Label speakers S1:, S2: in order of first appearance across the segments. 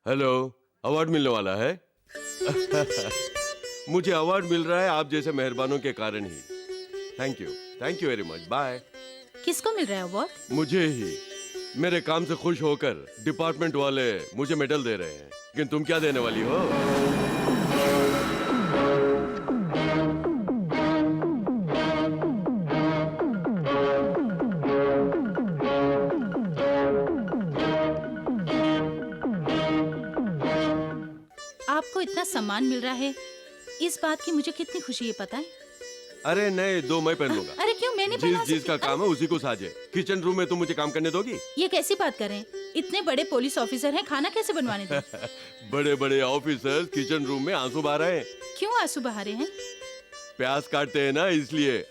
S1: Hello, award मिलने वाला है। मुझे अवार्ड मिल रहा है आप जैसे मेहरबानों के कारण ही। Thank you very much. Bye.
S2: किसको मिल रहा है अवार्ड?
S1: मुझे ही। मेरे काम से खुश होकर डिपार्टमेंट वाले मुझे मेडल दे रहे हैं, लेकिन तुम क्या देने वाली हो?
S2: आपको इतना सम्मान मिल रहा है, इस बात की मुझे कितनी खुशी है पता है?
S1: अरे नहीं, दो मैं पहन लूंगा।
S2: अरे क्यों, मैं नहीं पहना
S1: जिस का
S2: सकती?
S1: काम है उसी को साजे। किचन रूम में तुम मुझे काम करने दोगी?
S2: ये कैसी बात कर रहे हैं? इतने बड़े पुलिस ऑफिसर हैं, खाना कैसे बनवाने दें?
S1: बड़े बड़े ऑफिसर्स किचन रूम में आंसू बहा रहे हैं।
S2: क्यों आंसू बहा रहे हैं?
S1: प्याज काटते हैं ना, इसलिए।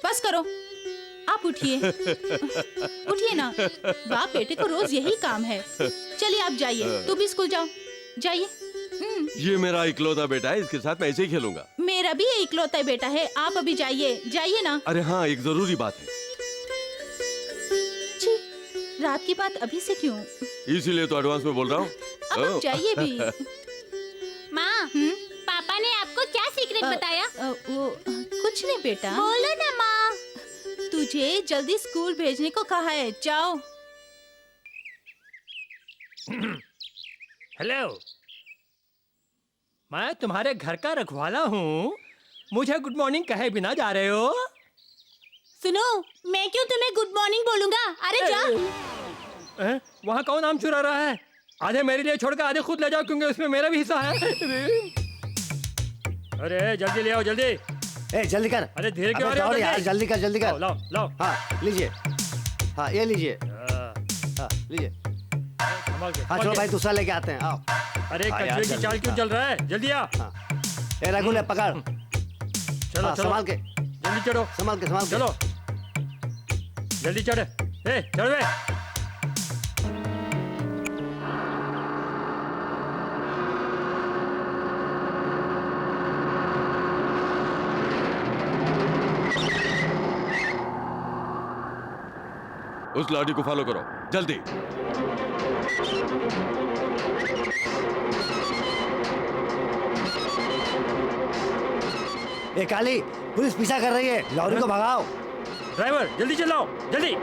S2: बस करो, आप उठिए। उठिए ना, बाप बेटे को रोज यही काम है। चलिए आप जाइए, तू भी स्कूल जाओ, जाइए।
S1: ये मेरा इकलौता बेटा है, इसके साथ मैं ऐसे ही खेलूंगा।
S2: मेरा भी इकलौता बेटा है, आप अभी जाइए, जाइए ना।
S1: अरे हाँ, एक जरूरी बात है।
S2: जी, रात की बात अभी से क्यों?
S1: इसीलिए तो एडवांस में बोल रहा हूँ।
S2: अब आप जाइए भी।
S3: माँ, पापा ने आपको क्या सीक्रेट बताया?
S2: वो कुछ नहीं बेटा।
S3: बोलो ना माँ।
S2: तुझे जल्दी स्कूल भेजने को कहा है, जाओ।
S4: हेलो, मैं तुम्हारे घर का रखवाला हूँ। मुझे गुड मॉर्निंग कहे बिना जा रहे हो?
S3: सुनो, मैं क्यों तुम्हें गुड मॉर्निंग बोलूंगा? अरे जा।
S4: वहाँ कौन आम चुरा रहा है? आधे मेरे लिए छोड़कर आधे खुद ले जाओ, क्योंकि उसमें मेरा भी हिस्सा है। अरे जल्दी ले आओ, जल्दी।
S5: जल्दी कर।
S4: अरे धीरे क्यों आ रहे हो?
S5: यार जल्दी कर, जल्दी कर।
S4: लाओ लाओ।
S5: हाँ लीजिए, हाँ ये लीजिए, हाँ लीजिए। हाँ चलो भाई, दूसरा लेके आते हैं। आओ।
S4: अरे कचरे की चाल क्यों चल रहा है? जल्दी आ।
S5: ए रघुले पकड़।
S4: चलो चलो,
S5: संभाल के,
S4: जल्दी चढ़ो।
S5: संभाल के, संभाल के।
S4: चलो जल्दी चढ़। चढ़ बे।
S1: उस लाठी को फॉलो करो, जल्दी।
S5: ए काली, पुलिस पीछा कर रही है, लॉरी को भगाओ।
S4: ड्राइवर जल्दी चलाओ, जल्दी।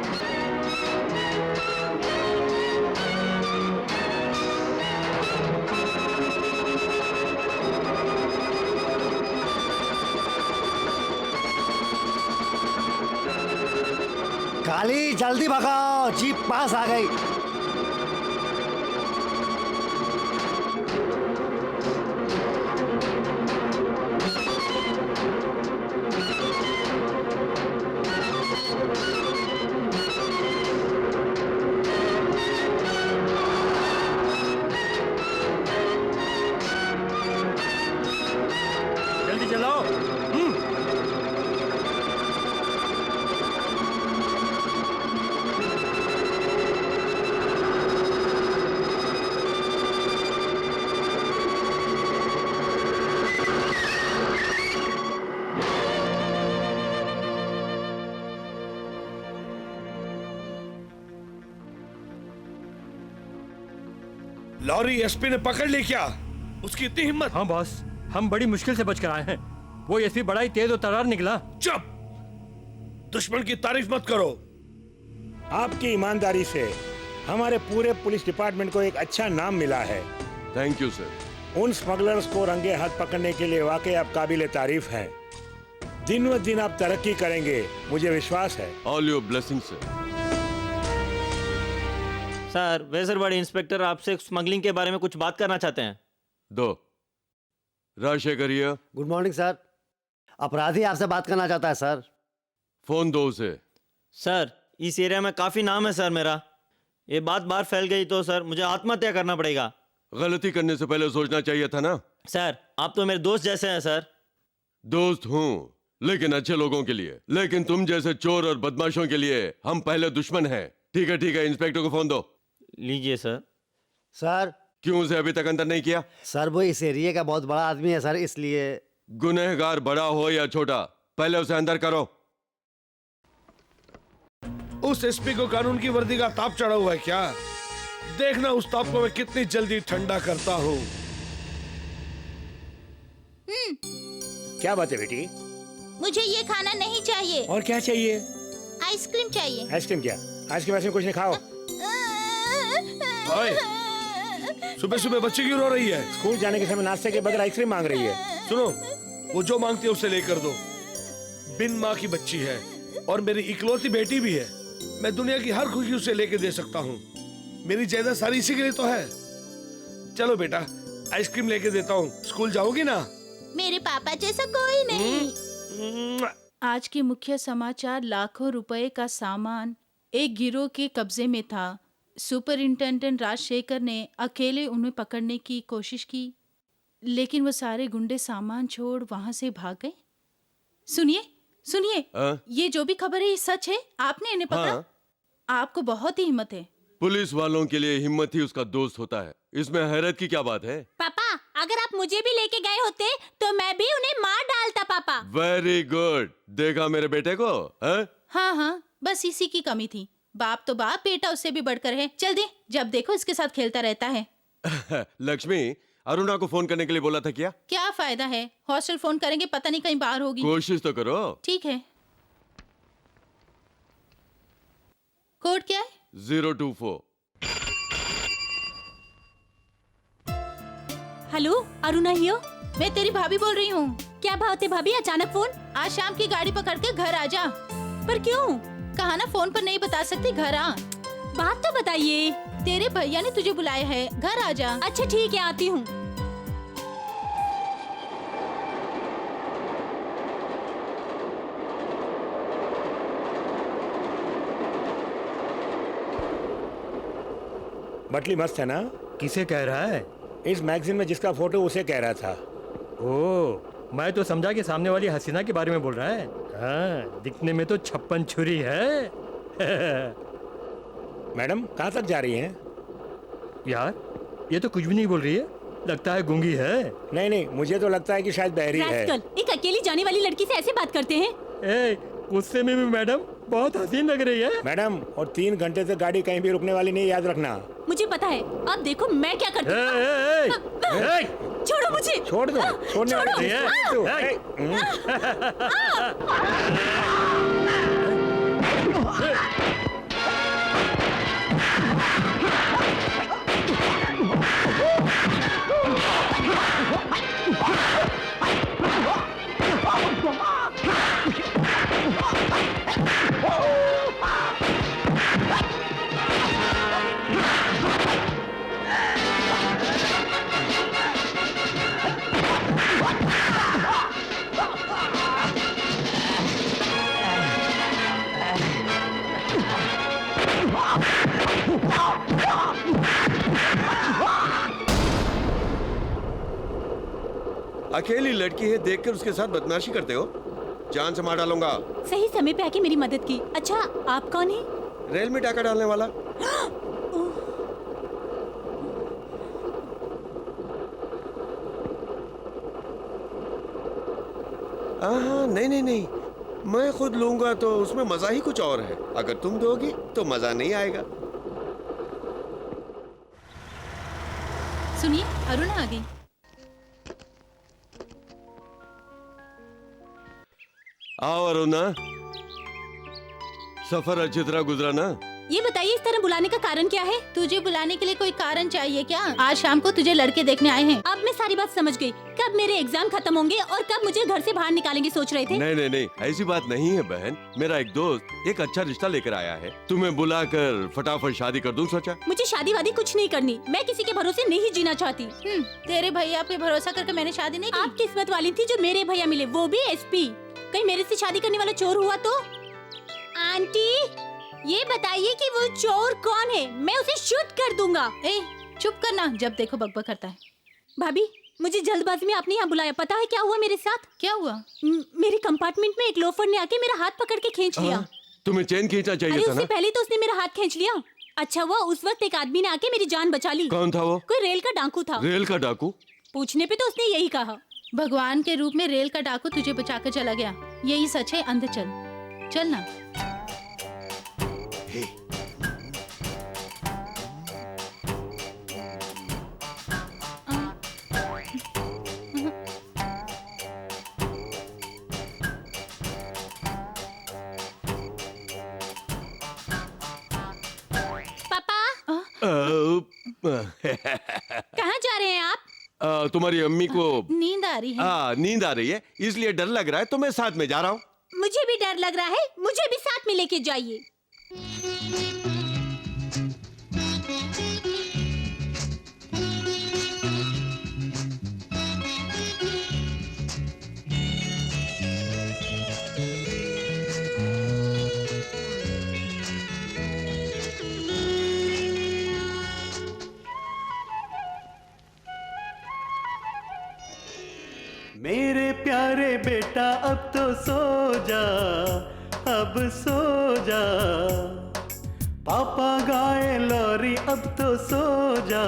S5: काली जल्दी भगाओ, जीप पास आ गई।
S4: जल्दी चलाओ।
S6: लॉरी एसपी ने पकड़ ली क्या? उसकी इतनी हिम्मत?
S4: हाँ बॉस, हम बड़ी मुश्किल से बच कर आए हैं। वो एसपी बड़ा ही तेज और तर्रार निकला।
S6: चुप! दुश्मन की तारीफ मत करो।
S7: आपकी ईमानदारी से हमारे पूरे पुलिस डिपार्टमेंट को एक अच्छा नाम मिला है।
S1: Thank you sir.
S7: उन स्मगलर्स को रंगे हाथ पकड़ने के लिए वाकई आप काबिले तारीफ हैं। दिन ब दिन आप तरक्की करेंगे, मुझे विश्वास है।
S1: All your blessing sir.
S8: Sir, वेसर बड़े इंस्पेक्टर आपसे स्मगलिंग के बारे में कुछ बात करना चाहते हैं।
S1: दो Rajshekhar here.
S5: Good morning sir. अपराधी आपसे बात करना चाहता है सर।
S1: फोन दो उसे।
S8: सर, इस एरिया में काफी नाम है सर मेरा। ये बात बाहर फैल गई तो सर मुझे आत्महत्या करना पड़ेगा।
S1: गलती करने से पहले सोचना चाहिए था ना।
S8: सर, आप तो मेरे दोस्त जैसे हैं सर।
S1: दोस्त हूँ लेकिन अच्छे लोगों के लिए, लेकिन तुम जैसे चोर और बदमाशों के लिए हम पहले दुश्मन हैं। ठीक है, इंस्पेक्टर को फोन दो।
S8: लीजिए सर।
S5: सर
S1: क्यों उसे अभी तक अंदर नहीं किया?
S5: सर वो इस एरिया का बहुत बड़ा आदमी है सर, इसलिए।
S1: गुनहगार बड़ा हो या छोटा, पहले उसे अंदर करो।
S6: उस एसपी को कानून की वर्दी का ताप चढ़ा हुआ है क्या? देखना उस ताप को मैं कितनी जल्दी ठंडा करता हूँ।
S7: क्या बात है बेटी?
S2: मुझे ये खाना नहीं चाहिए।
S7: और क्या चाहिए?
S2: आइसक्रीम चाहिए।
S7: आइसक्रीम क्या? आइसक्रीम में कुछ नहीं खाओ।
S6: सुबह सुबह बच्ची क्यों रो रही है?
S7: स्कूल जाने के समय नाश्ते के बगैर आइसक्रीम मांग रही है।
S6: सुनो, वो जो मांगती है उसे लेकर दो। बिन माँ की बच्ची है और मेरी इकलौती बेटी भी है। मैं दुनिया की हर खुशी उसे लेके दे सकता हूँ। मेरी जायदाद सारी इसी के लिए तो है। चलो बेटा, आइसक्रीम लेके देता हूँ। स्कूल जाओगी ना?
S2: मेरे पापा जैसा कोई नहीं। आज के मुख्य समाचार। लाखों रुपए का सामान एक गिरोह के कब्जे में था। सुपरिंटेंडेंट राजशेखर ने अकेले उन्हें पकड़ने की कोशिश की, लेकिन वो सारे गुंडे सामान छोड़ वहां से भाग गए। सुनिए, ये जो भी खबर है ये सच है? आपने इन्हें पकड़ा?
S1: हाँ।
S2: आपको बहुत ही हिम्मत है।
S1: पुलिस वालों के लिए हिम्मत ही उसका दोस्त होता है। इसमें हैरत की क्या बात है?
S3: पापा, अगर आप मुझे भी लेके गए होते तो मैं भी उन्हें मार डालता। पापा
S1: वेरी गुड। देखा मेरे बेटे को?
S2: हाँ, बस इसी की कमी थी। बाप तो बाप, बेटा उससे भी बढ़कर है। चल दे, जब देखो इसके साथ खेलता रहता है।
S1: लक्ष्मी, अरुणा को फोन करने के लिए बोला था क्या?
S2: क्या फायदा है, हॉस्टल फोन करेंगे, पता नहीं कहीं बाहर होगी।
S1: कोशिश तो करो।
S2: ठीक है। कोड क्या है?
S1: 024।
S3: हेलो, अरुणा हियो।
S2: मैं तेरी भाभी बोल रही हूँ।
S3: क्या बात है भाभी, अचानक फोन?
S2: आज शाम की गाड़ी पकड़ के घर आ जा।
S3: पर क्यों?
S2: कहा ना फोन पर नहीं बता सकती, घर आ।
S3: बात तो बताइए।
S2: तेरे भैया ने तुझे बुलाया है, घर आ जा।
S3: अच्छा ठीक है, आती हूँ।
S7: बटली मस्त है ना?
S4: किसे कह रहा है?
S7: इस मैगजीन में जिसका फोटो उसे कह रहा था।
S4: ओ, मैं तो समझा कि सामने वाली हसीना के बारे में बोल रहा है। हाँ, दिखने में तो 56 छुरी है।
S7: मैडम कहाँ तक जा रही हैं?
S4: यार, ये तो कुछ भी नहीं बोल रही है। लगता है गूंगी है।
S7: नहीं, मुझे तो लगता है कि शायद बहरी है।
S3: रास्कल, एक अकेली जाने वाली लड़की से ऐसे बात करते हैं?
S4: ए, गुस्से में भी मैडम बहुत हसीन लग रही है।
S7: मैडम, और 3 घंटे से गाड़ी कहीं भी रुकने वाली नहीं, याद रखना।
S3: मुझे पता है। अब देखो मैं क्या करती हूँ। छोड़ो मुझे।
S7: छोड़ दो। छोड़ने वाली नहीं है तू।
S1: अकेली लड़की है, देखकर उसके साथ बदमाशी करते हो? जान से मार डालूंगा।
S3: सही समय पे आके मेरी मदद की। अच्छा, आप कौन है?
S1: रेल में डाका डालने वाला। नहीं, मैं खुद लूंगा तो उसमें मजा ही कुछ और है। अगर तुम दोगी तो मजा नहीं आएगा।
S2: सुनिए, अरुणा आ गई।
S1: आओ अरुणा, सफर अच्छी तरह गुजरा ना?
S3: ये बताइए, इस तरह बुलाने का कारण क्या है?
S2: तुझे बुलाने के लिए कोई कारण चाहिए क्या? आज शाम को तुझे लड़के देखने आए हैं।
S3: अब मैं सारी बात समझ गई। कब मेरे एग्जाम खत्म होंगे और कब मुझे घर से बाहर निकालेंगे सोच रहे थे।
S1: नहीं नहीं नहीं, ऐसी बात नहीं है बहन। मेरा एक दोस्त एक अच्छा रिश्ता लेकर आया है, तुम्हें बुलाकर फटाफट शादी कर दूं सोचा।
S3: मुझे शादी वादी कुछ नहीं करनी, मैं किसी के भरोसे नहीं जीना चाहती।
S2: तेरे भैया पे भरोसा करके मैंने शादी नहीं की।
S3: आप किस्मत वाली थी जो मेरे भैया मिले, वो भी एसपी। कहीं मेरे से शादी करने वाला चोर हुआ तो? आंटी, ये बताइए कि वो चोर कौन है, मैं उसे शूट कर दूंगा।
S2: ए, चुप करना, जब देखो बकबक करता है।
S3: भाभी, मुझे जल्दबाजी में आपने यहाँ बुलाया, पता है क्या हुआ मेरे साथ?
S2: क्या हुआ?
S3: मेरे कंपार्टमेंट में एक लोफर ने आके मेरा हाथ पकड़ के खींच लिया।
S1: तुम्हें चेन खींचना
S3: अरे
S1: चाहिए था
S3: उससे
S1: ना?
S3: पहले तो उसने मेरा हाथ खींच लिया। अच्छा हुआ उस वक्त एक आदमी ने आके मेरी जान बचा ली।
S1: कौन था वो?
S3: कोई रेल का डाकू था।
S1: रेल का डाकू?
S3: पूछने पे तो उसने यही कहा।
S2: भगवान के रूप में रेल का डाकू तुझे बचाकर चला गया, यही सच है। अंदर चल, चल ना।
S3: पापा, कहाँ जा रहे हैं आप?
S1: तुम्हारी अम्मी को
S2: नींद आ रही है।
S1: नींद आ रही है, इसलिए डर लग रहा है तो मैं साथ में जा रहा हूँ।
S3: मुझे भी डर लग रहा है, मुझे भी साथ में लेके जाइए।
S9: मेरे प्यारे बेटा अब तो सो जा, अब सो जा। पापा गाए लोरी अब तो सो जा,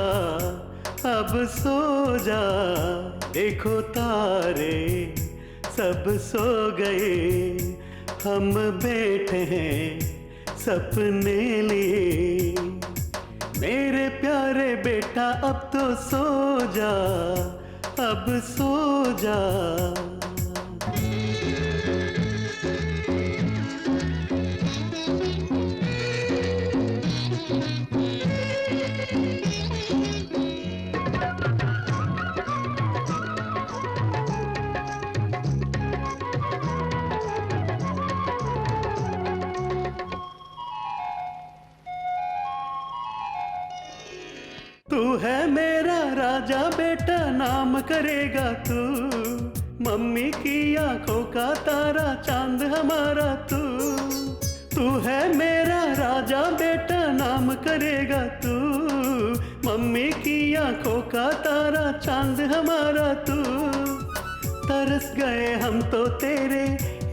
S9: अब सो जा। देखो तारे सब सो गए, हम बैठे हैं सपने लिए। मेरे प्यारे बेटा अब तो सो जा, अब सो जा। तू है मेरा राजा बेटा, नाम करेगा तू। मम्मी की आंखों का तारा, चांद हमारा तू। तू है मेरा राजा बेटा, नाम करेगा तू। मम्मी की आंखों का तारा, चांद हमारा तू। तरस गए हम तो तेरे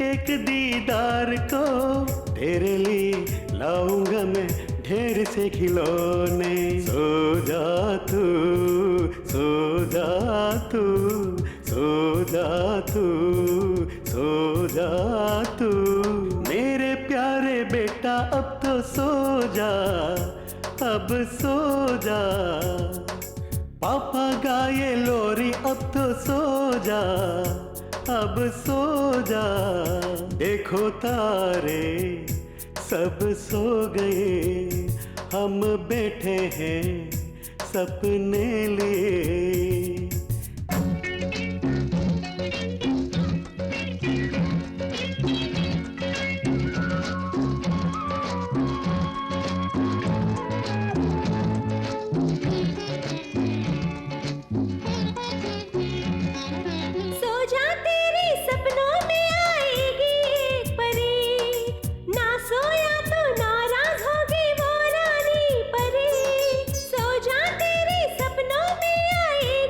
S9: एक दीदार को। तेरे लिए लाऊंगा मैं ढेर से खिलौने। सो जा तू, सो जा तू, सो जा तू, सो जा तू। मेरे प्यारे बेटा अब तो सो जा, अब सो जा। पापा गाए लोरी अब तो सो जा, अब सो जा। देखो तारे सब सो गए, हम बैठे हैं सपने लिए।
S3: सो जा, तेरे सपनों में आएगी एक परी। ना सोया तो नाराज होगी वो रानी परी। सो जा, तेरे सपनों में आएगी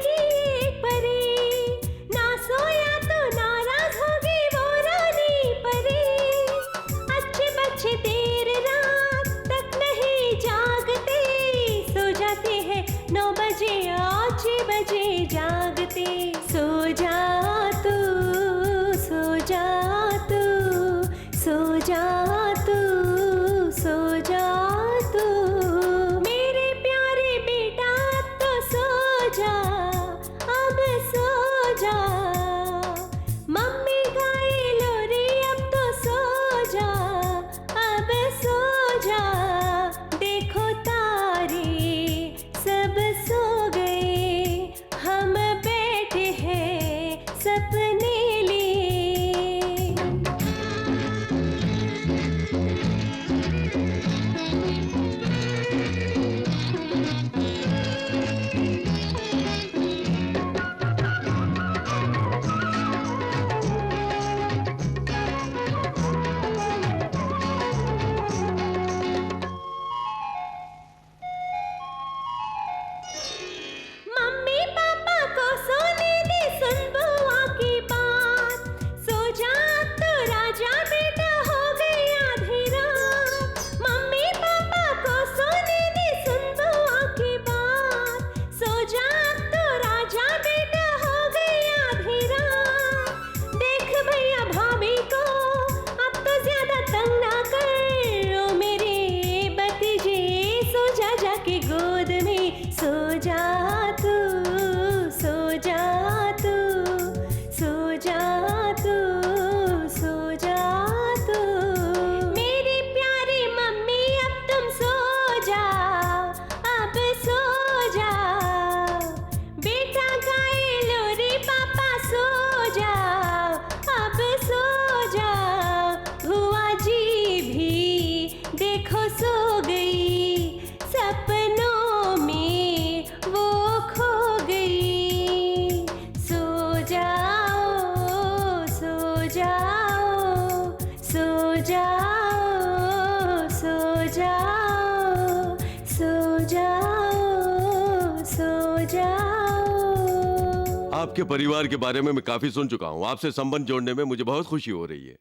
S1: आपके परिवार के बारे में मैं काफी सुन चुका हूँ। आपसे संबंध जोड़ने में मुझे बहुत खुशी हो रही है।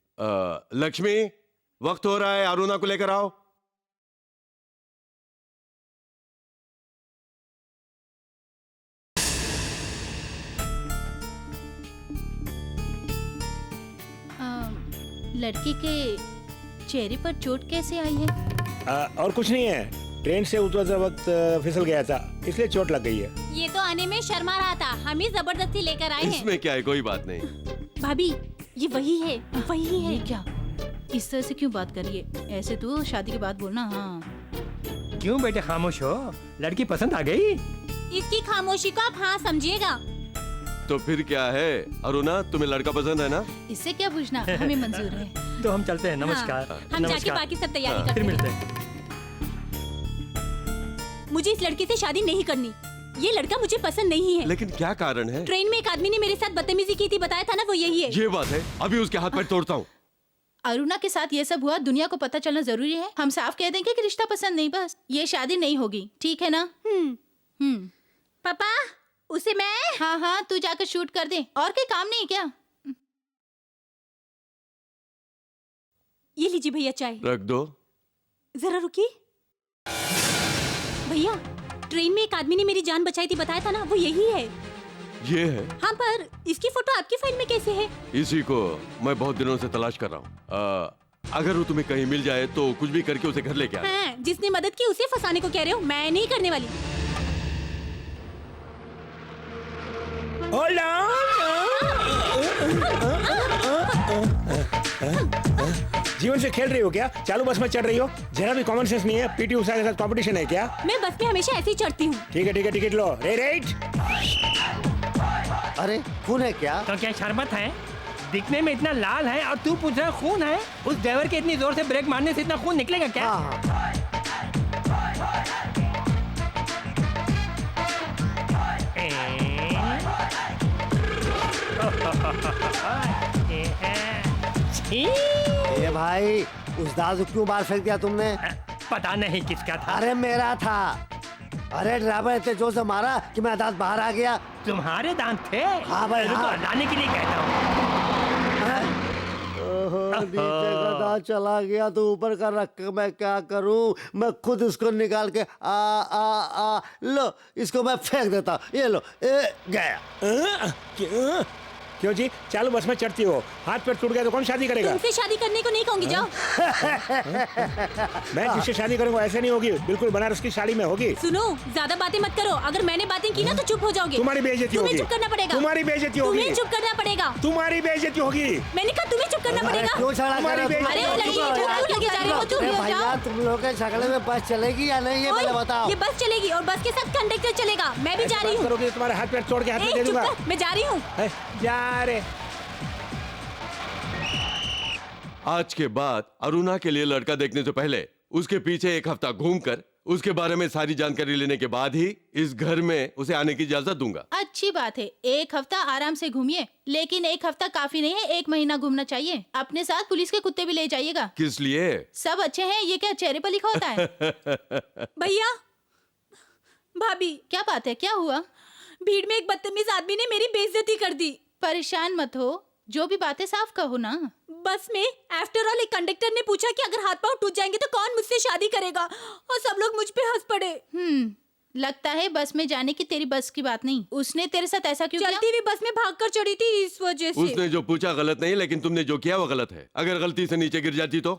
S1: लक्ष्मी, वक्त हो रहा है, अरुणा को लेकर आओ।
S2: लड़की के चेहरे पर चोट कैसे आई है?
S7: और कुछ नहीं है, ट्रेन से उतरते वक्त फिसल गया था, इसलिए चोट लग गई है।
S3: ये तो आने में शर्मा रहा था, हम ही जबरदस्ती लेकर आए हैं।
S1: इसमें क्या है, कोई बात नहीं।
S3: भाभी, ये वही है, वही है।
S2: ये क्या, इस तरह से क्यों बात करिए? ऐसे तो शादी के बाद बोलना। हाँ,
S4: क्यों बेटे खामोश हो? लड़की पसंद आ गई?
S3: इसकी खामोशी को आप हाँ समझिएगा।
S1: तो फिर क्या है अरुणा, तुम्हें लड़का पसंद है ना?
S2: इससे क्या पूछना, हमें मंजूर है।
S4: तो हम चलते हैं। नमस्कार।
S3: हम जाके बाकी सब तैयारी करते
S4: फिर
S3: हैं।
S4: मिलते हैं।
S3: मुझे इस लड़की से शादी नहीं करनी। ये लड़का मुझे पसंद नहीं है।
S1: लेकिन क्या कारण है?
S3: ट्रेन में एक आदमी ने मेरे साथ बदतमीजी की थी, बताया था ना, वो यही है।
S1: ये बात है, अभी उसके हाथ पैर तोड़ता हूँ।
S2: अरुणा के साथ ये सब हुआ, दुनिया को पता चलना जरूरी है। हम साफ कह देंगे कि रिश्ता पसंद नहीं, बस ये शादी नहीं होगी, ठीक है ना?
S3: पापा, उसे मैं।
S2: हाँ हाँ, तू जाकर शूट कर दे, और कोई काम नहीं क्या?
S3: ये लीजिए भैया चाय।
S1: रख दो।
S3: जरा रुकिए भैया, ट्रेन में एक आदमी ने मेरी जान बचाई थी, बताया था ना, वो यही है।
S1: ये है?
S3: हाँ, पर इसकी फोटो आपकी फाइल में कैसे है?
S1: इसी को मैं बहुत दिनों से तलाश कर रहा हूँ। अगर वो तुम्हें कहीं मिल जाए तो कुछ भी करके उसे घर लेके आना।
S3: हाँ, जिसने मदद की उसे फंसाने को कह रहे हो, मैं नहीं करने वाली।
S7: जीवन से खेल रही हो क्या? चालू बस में चढ़ रही हो, जरा भी कॉमन सेंस नहीं है। पीटी उषा के साथ कंपटीशन है क्या?
S3: मैं बस में हमेशा ऐसे ही चढ़ती हूँ।
S7: ठीक है, टिकट लो। रेट।
S5: अरे खून है क्या?
S4: तो क्या शरबत है? दिखने में इतना लाल है और तू पूछ रहा खून है? उस ड्राइवर के इतनी जोर से ब्रेक मारने से इतना खून निकलेगा क्या?
S5: ये भाई, उस दाल को क्यों बाहर फेंक दिया तुमने?
S4: पता नहीं किसका था।
S5: अरे मेरा था। अरे ड्राइवर इतने जोर से मारा कि मेरा दांत बाहर आ गया।
S4: तुम्हारे दांत थे?
S5: हाँ भाई,
S4: रुको,
S5: हाँ।
S4: लाने के लिए कहता हूँ।
S5: नीचे का दांत चला गया तो ऊपर का रख के मैं क्या करूं? मैं खुद इसको निकाल के लो, इसको मैं फेंक देता। ये लो, गया।
S7: क्यों जी, चालू बस में चढ़ती हो, हाथ पैर टूट गया तो कौन शादी करेगा?
S3: तुमसे शादी करने को नहीं कहूंगी, जाओ।
S7: मैं जिससे शादी करूंगा ऐसे नहीं होगी, बिल्कुल बनारस की साड़ी में होगी।
S3: सुनो, ज्यादा बातें मत करो। अगर मैंने बातें की ना तो चुप हो जाओगे।
S7: तुम्हारी बेइज्जती होगी।
S3: तुम्हें चुप करना पड़ेगा।
S7: तुम्हारी बेइज्जती होगी।
S3: तुम्हें चुप करना पड़ेगा।
S7: तुम्हारी बेइज्जती होगी।
S3: मैंने कहा तुम्हें चुप करना पड़ेगा।
S5: क्यों झगड़ा कर रहे हो?
S3: अरे लड़की, क्यों लगे जा रहे हो? चुप हो
S5: भैया,
S3: जाओ।
S5: तुम लोग के झगड़े में बस चलेगी या नहीं, ये पहले बताओ।
S3: ये बस चलेगी और बस के साथ कंडक्टर चलेगा। मैं भी जा रही हूँ।
S7: करोगे तुम्हारे हाथ पैर तोड़ के हाथ में दे
S3: चुप
S7: दूंगा।
S3: कर, मैं जा रही हूँ।
S7: जा रे।
S1: आज के बाद अरुणा के लिए लड़का देखने से पहले उसके पीछे एक हफ्ता घूमकर उसके बारे में सारी जानकारी लेने के बाद ही इस घर में उसे आने की इजाजत दूंगा।
S2: अच्छी बात है, एक हफ्ता आराम से घूमिए, लेकिन एक हफ्ता काफी नहीं है, 1 महीना घूमना चाहिए। अपने साथ पुलिस के कुत्ते भी ले जाइएगा।
S1: किस लिए?
S2: सब अच्छे हैं, ये क्या चेहरे पर लिखा होता है?
S3: भैया, भाभी,
S2: क्या बात है, क्या हुआ?
S3: भीड़ में एक बदतमीज आदमी ने मेरी बेइज्जती कर दी।
S2: परेशान मत हो, जो भी बातें साफ कहो ना।
S3: बस में आफ्टर ऑल एक कंडक्टर ने पूछा कि अगर हाथ पांव टूट जाएंगे तो कौन मुझसे शादी करेगा, और सब लोग मुझ पे हंस पड़े।
S2: लगता है बस में जाने की तेरी बस की बात नहीं। उसने तेरे साथ ऐसा क्यों किया?
S3: चलती हुई बस में भागकर चढ़ी थी, इस वजह से।
S1: उसने जो पूछा गलत नहीं, लेकिन तुमने जो किया वो गलत है। अगर गलती से नीचे गिर जाती तो?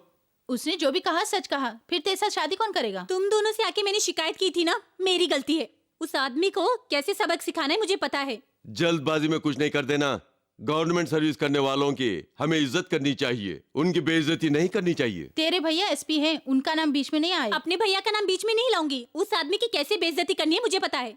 S2: उसने जो भी कहा सच कहा, फिर तेरे साथ शादी कौन करेगा?
S3: तुम दोनों से आके मैंने शिकायत की थी ना, मेरी गलती है। उस आदमी को कैसे सबक सिखाना है मुझे पता है।
S1: जल्दबाजी में कुछ नहीं कर देना। गवर्नमेंट सर्विस करने वालों की हमें इज्जत करनी चाहिए, उनकी बेइज्जती नहीं करनी चाहिए।
S2: तेरे भैया एसपी हैं, उनका नाम बीच में नहीं आए।
S3: अपने भैया का नाम बीच में नहीं लाऊंगी। उस आदमी की कैसे बेइज्जती करनी है मुझे पता है।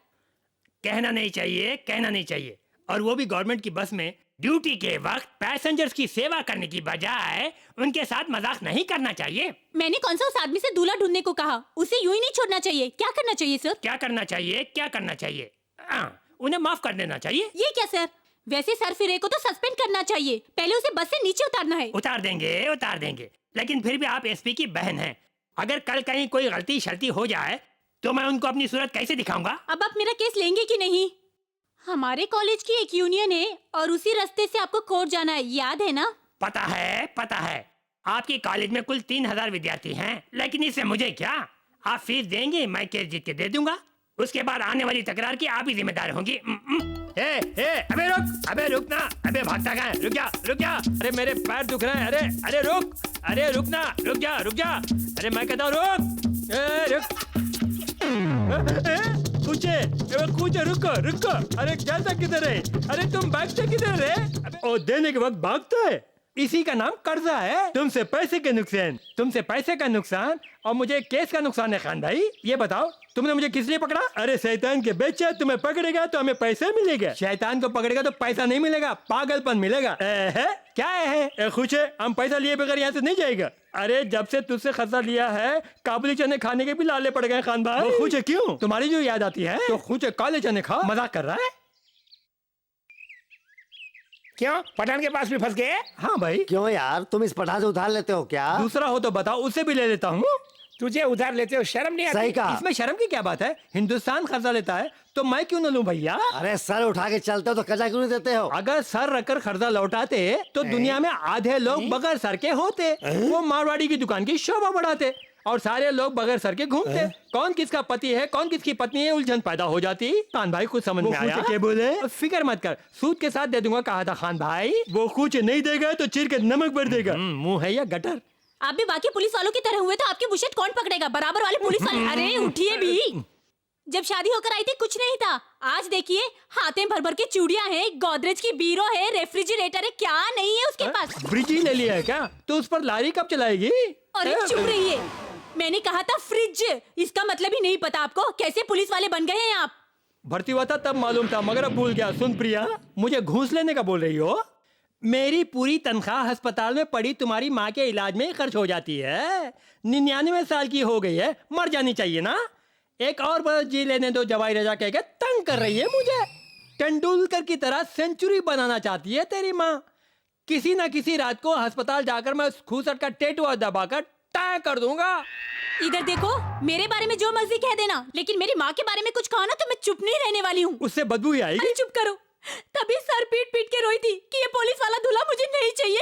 S4: कहना नहीं चाहिए, कहना नहीं चाहिए। और वो भी गवर्नमेंट की बस में ड्यूटी के वक्त पैसेंजर्स की सेवा करने की बजाय उनके साथ मजाक नहीं करना चाहिए।
S3: मैंने कौन सा उस आदमी से दूल्हा ढूंढने को कहा? उसे यूं ही नहीं छोड़ना चाहिए। क्या करना चाहिए सर?
S4: क्या करना चाहिए, क्या करना चाहिए? उन्हें माफ कर देना चाहिए।
S3: ये क्या सर? वैसे सर फिरे को तो सस्पेंड करना चाहिए। पहले उसे बस से नीचे उतारना है।
S4: उतार देंगे, लेकिन फिर भी आप एसपी की बहन हैं। अगर कल कहीं कोई गलती शलती हो जाए तो मैं उनको अपनी सूरत कैसे दिखाऊंगा?
S3: अब आप मेरा केस लेंगे कि नहीं? हमारे कॉलेज की एक यूनियन है और उसी रास्ते से आपको कोर्ट जाना है, याद है ना?
S4: पता है, पता है। आपके कॉलेज में कुल 3000 विद्यार्थी हैं, लेकिन इससे मुझे क्या? आप फीस देंगे, मैं केस जीत के दे दूंगा। उसके बाद आने वाली तकरार की आप ही जिम्मेदार होंगी। अबे रुक ना, अबे भागता कहाँ है? रुक जा। अरे मेरे पैर दुख रहे हैं। अरे रुक, अरे रुक ना, रुक जा। अरे मैं कहता हूँ रुक। कूचे रुको। अरे जाता किधर है? अरे तुम भागते किधर है? ओ देने के वक्त भागता है, इसी का नाम कर्जा है। तुमसे पैसे का नुकसान और मुझे केस का नुकसान है। खान भाई ये बताओ, तुमने मुझे किस लिए पकड़ा? अरे शैतान के बच्चे, तुम्हें पकड़ेगा तो हमें पैसे मिलेगा, शैतान को पकड़ेगा तो पैसा नहीं मिलेगा, पागलपन मिलेगा। क्या है? खुश है, हम पैसा लिए बगैर यहाँ से नहीं जाएगा। अरे जब से तुझसे खर्चा लिया है, काबुली चने खाने के भी लाले पड़ गए खान भाई। वो खुश है क्यों? तुम्हारी जो याद आती है तो खुश है, काले चने खाओ। मजाक कर रहा है?
S7: क्यों, पठान के पास भी फंस गए?
S4: हाँ भाई।
S5: क्यों यार, तुम इस पठान से उधार लेते हो क्या?
S4: दूसरा हो तो बताओ, उससे भी ले लेता हूँ।
S7: तुझे उधार लेते हो शर्म नहीं आती?
S5: सही कहा।
S4: इसमें शर्म की क्या बात है? हिंदुस्तान खर्चा लेता है तो मैं क्यों न लूं भैया?
S5: अरे सर उठा के चलते हो तो कर्जा क्यों नहीं देते हो?
S4: अगर सर रखकर कर्जा लौटाते तो दुनिया में आधे लोग बगैर सर के होते। वो मारवाड़ी की दुकान की शोभा बढ़ाते और सारे लोग बगैर सर के घूमते। कौन किसका पति है, कौन किसकी पत्नी है, उलझन पैदा हो जाती। खान भाई कुछ समझ में आया? क्या बोले? फिक्र मत कर, सूद के साथ दे दूंगा कहा था खान भाई। वो कुछ नहीं देगा तो चीर के नमक भर देगा। मुंह है या गटर?
S3: आप भी बाकी पुलिस वालों की तरह हुए तो आपकी बुशेट कौन पकड़ेगा? बराबर वाले पुलिस वाले। अरे उठिए भी। जब शादी होकर आई थी कुछ नहीं था, आज देखिए हाथे भर भर के चूड़ियां हैं, गोदरेज की बीरो है, रेफ्रिजरेटर है, क्या नहीं है उसके पास?
S4: फ्रिज ही ले लिया है क्या? तो उस पर लारी कब चलाएगी?
S3: अरे चुप रहिए, मैंने कहा था फ्रिज, इसका मतलब ही नहीं पता आपको? कैसे पुलिस वाले बन गए हैं आप?
S4: भर्ती हुआ था तब मालूम था, मगर अब भूल गया। सुन प्रिया, मुझे घूस लेने का बोल रही हो? मेरी पूरी तनख्वाह अस्पताल में पड़ी तुम्हारी माँ के इलाज में खर्च हो जाती है। 99 साल की हो गई है, मर जानी चाहिए ना। एक और बरस जी लेने दो, जवाई रजा कह के तंग कर रही है मुझे। तेंदुलकर की तरह सेंचुरी बनाना चाहती है तेरी माँ। किसी ना किसी रात को अस्पताल जाकर मैं उस खूसट का टेटुआ दबाकर तय कर दूंगा।
S3: इधर देखो, मेरे बारे में जो मर्जी कह देना, लेकिन मेरी माँ के बारे में कुछ कहो ना तो मैं चुप नहीं रहने वाली हूँ।
S4: उससे बदबू ही आएगी।
S3: अरे चुप करो। तभी सर पीट पीट के रोई थी कि ये पुलिस वाला दूल्हा मुझे नहीं चाहिए।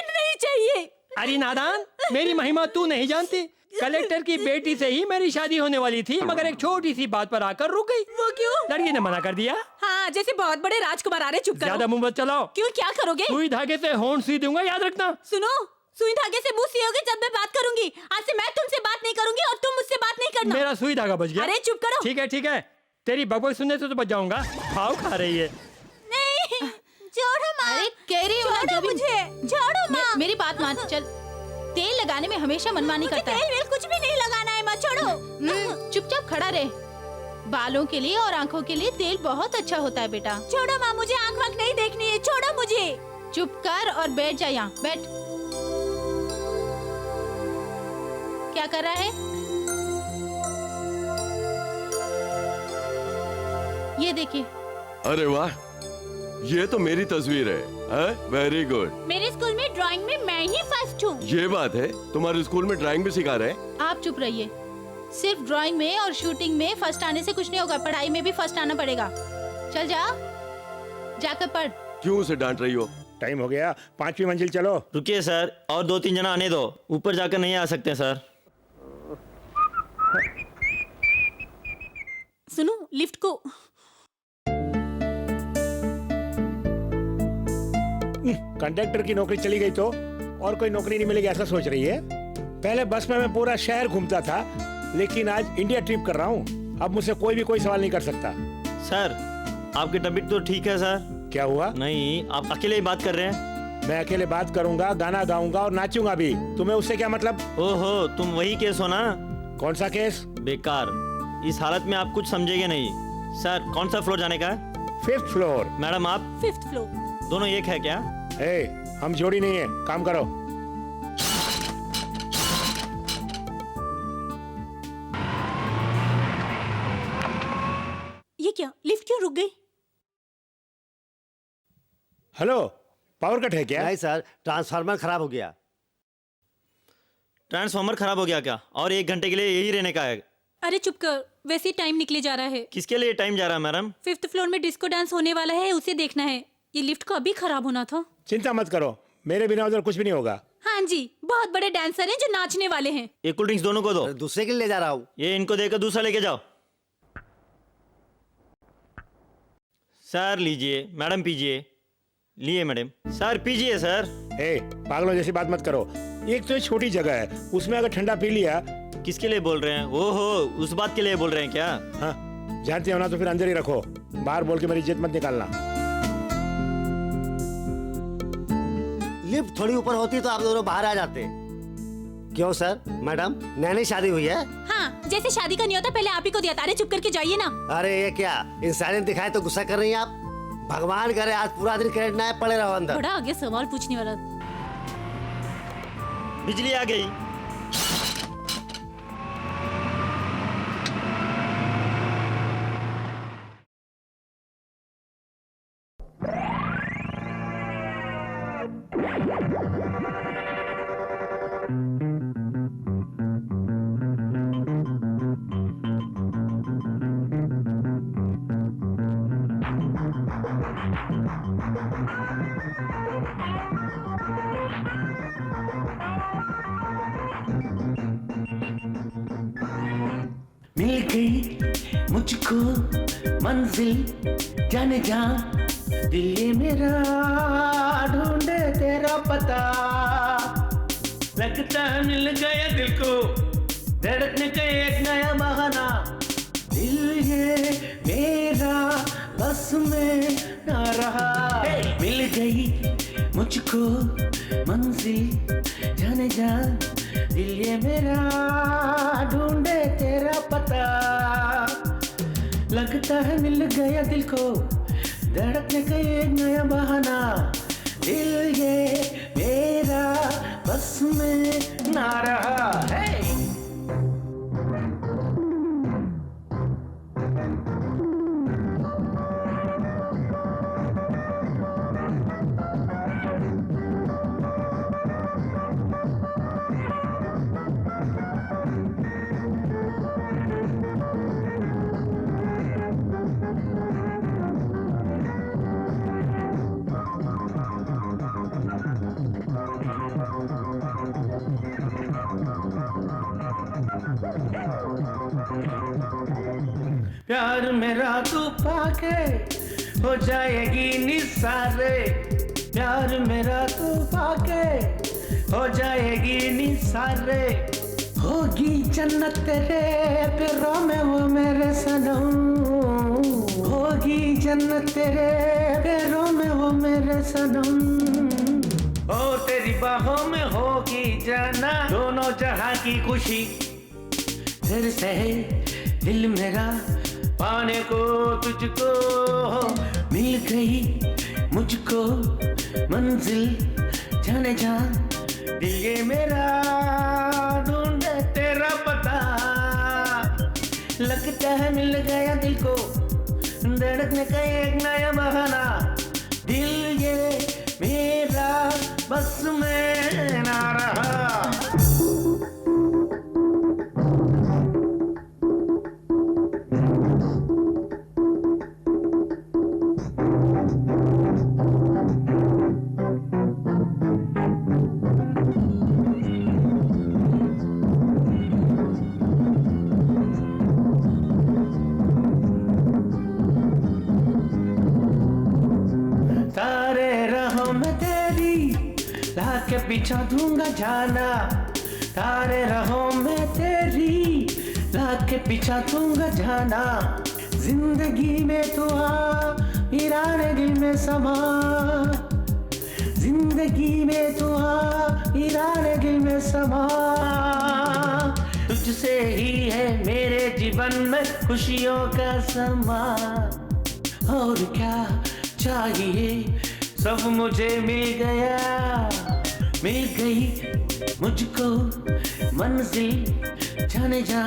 S4: अरे नादान, मेरी महिमा तू नहीं जानती। कलेक्टर की बेटी से ही मेरी शादी होने वाली थी, मगर एक छोटी सी बात पर आकर रुक गई।
S3: वो क्यों?
S4: लड़की ने मना कर दिया।
S3: हाँ, जैसे बहुत बड़े राजकुमार आ रहे। चुप करो।
S4: ज्यादा मुंह मत चलाओ।
S3: क्यों, क्या करोगे?
S4: सुई धागे से होंठ सी दूंगा, याद रखना।
S3: सुनो, सुई धागे से मुंह सियोगे जब मैं बात करूंगी। आज से मैं तुमसे बात नहीं करूंगी और तुम मुझसे बात नहीं करना।
S4: मेरा सुई धागा बच गया।
S3: अरे चुप करो।
S4: ठीक है, तेरी बकबक सुनने से तो बच जाऊंगा। भाव खा रही है।
S3: नहीं, छोड़ो माँ।
S2: अरे कह रही हूँ ना,
S3: छोड़ो
S2: जो भी
S3: मुझे, छोड़ो माँ।
S2: मेरी बात मान। चल, तेल लगाने में हमेशा मनमानी
S3: मुझे
S2: करता है।
S3: तेल वेल कुछ भी नहीं लगाना है माँ, छोड़ो।
S2: चुपचाप खड़ा रहे। बालों के लिए और आंखों के लिए तेल बहुत अच्छा होता है बेटा।
S3: छोड़ो माँ, मुझे आँख वाँख नहीं देखनी है, छोड़ो मुझे।
S2: चुप कर और बैठ जा यहाँ, बैठ। क्या कर रहा है? ये देखिए।
S1: अरे वाह, ये तो मेरी तस्वीर है। Very good.
S3: मेरे स्कूल में ड्राइंग में मैं ही फर्स्ट हूँ।
S1: ये बात है, तुम्हारे स्कूल में ड्राइंग भी सिखा रहे हैं?
S2: आप चुप रहिए। सिर्फ ड्राइंग में और शूटिंग में फर्स्ट आने से कुछ नहीं होगा, पढ़ाई में भी फर्स्ट आना पड़ेगा। चल जा, जाकर पढ़।
S1: क्यों उसे डांट रही हो?
S7: टाइम हो गया, 5वीं मंजिल चलो।
S8: रुकिए सर, और 2-3 जना आने दो, ऊपर जाकर नहीं आ सकते सर।
S3: सुनो, लिफ्ट को।
S7: कंडक्टर की नौकरी चली गई तो और कोई नौकरी नहीं मिलेगी ऐसा सोच रही है? पहले बस में मैं पूरा शहर घूमता था, लेकिन आज इंडिया ट्रिप कर रहा हूँ। अब मुझसे कोई भी कोई सवाल नहीं कर सकता।
S8: सर, आपकी तबीयत तो ठीक है सर?
S7: क्या हुआ?
S8: नहीं, आप अकेले ही बात कर रहे हैं।
S7: मैं अकेले बात करूंगा, गाना गाऊंगा और नाचूंगा भी। तुम्हें उससे क्या मतलब?
S8: ओहो, तुम वही केस हो ना?
S7: कौन सा केस?
S8: बेकार, इस हालत में आप कुछ समझेंगे नहीं। सर, कौन सा फ्लोर जाने का है?
S7: 5th floor.
S8: मैडम आप?
S3: 5th floor.
S8: दोनों एक है क्या?
S7: हम जोड़ी नहीं है, काम करो।
S3: ये क्या, लिफ्ट क्यों रुक गई?
S7: हेलो, पावर कट है क्या?
S5: नहीं सर, ट्रांसफार्मर खराब हो गया।
S8: ट्रांसफार्मर खराब हो गया क्या? और 1 घंटे के लिए यही रहने का है?
S3: अरे चुप कर, वैसे ही टाइम निकले जा रहा है।
S8: किसके लिए टाइम जा रहा है मैडम?
S3: 5th फ्लोर में डिस्को डांस होने वाला है, उसे देखना है। ये लिफ्ट को अभी खराब होना था।
S7: चिंता मत करो, मेरे बिना उधर कुछ भी नहीं होगा।
S3: हाँ जी, बहुत बड़े डांसर हैं जो नाचने वाले हैं।
S8: एक कोल्ड ड्रिंक्स दोनों को दो।
S5: दूसरे के लिए ले जा रहा हूँ।
S8: ये इनको देकर दूसरा लेके जाओ। सर लीजिए, मैडम पीजिए। लिए मैडम। सर पीजिए सर।
S7: ए, पागलों जैसी बात मत करो। एक तो ये छोटी जगह है, उसमें अगर ठंडा पी लिया।
S8: किसके लिए बोल रहे हैं? ओहो, उस बात के लिए बोल रहे हैं क्या?
S7: हाँ, जानते हो ना, तो फिर अंदर ही रखो, बाहर बोल के मेरी इज्जत मत निकालना।
S5: लिफ्ट थोड़ी ऊपर होती तो आप दोनों बाहर आ जाते। क्यों सर, मैडम नई नई शादी हुई है?
S3: हाँ, जैसे शादी का नहीं होता पहले आप ही को दिया था। अरे चुप करके जाइए ना।
S5: अरे ये क्या इंसानियत दिखाए तो गुस्सा कर रही हैं आप? भगवान करे आज पूरा दिन क्रेडिट ना पड़े रहो अंदर।
S3: बड़ा आगे सवाल पूछने वाला।
S8: बिजली आ गई।
S9: मिल गई मुझको मंजिल, जाने जा दिल ये मेरा ढूंढे तेरा पता। लगता है मिल गया दिल को धड़कने का एक नया बहाना। दिल ये मेरा बस में ना रहा। मिल गई मुझको मंजिल, जाने जा दिल ये मेरा ढूंढे तेरा पता। लगता है मिल गया दिल को धड़कने का एक नया बहाना। दिल ये मेरा बस में ना रहा है। प्यार मेरा तू पाके हो जाएगी निसारे। प्यार मेरा तू पाके हो जाएगी निसारे। होगी जन्नत तेरे पैरों में वो मेरे सनम। होगी जन्नत तेरे पैरों में वो मेरे सनम। और तेरी बाहों में होगी जाना दोनों जहां की खुशी। दिल से दिल मेरा पाने को तुझको मिल गई मुझको मंजिल, जाने जा दिल ये मेरा ढूंढे तेरा पता। लगता है मिल गया दिल को धड़कने का एक नया बहाना। दिल ये मेरा बस में ना रहा। के पीछा दूंगा जाना। तारे रहो मैं तेरी लाख के पीछा दूंगा जाना। जिंदगी में तू आ ईरान दिल में समा। जिंदगी में तू आ ईरान दिल में समा। तुझसे ही है मेरे जीवन में खुशियों का समा। और क्या चाहिए सब मुझे मिल गया। मिल गई मुझको मंजिल, जाने जा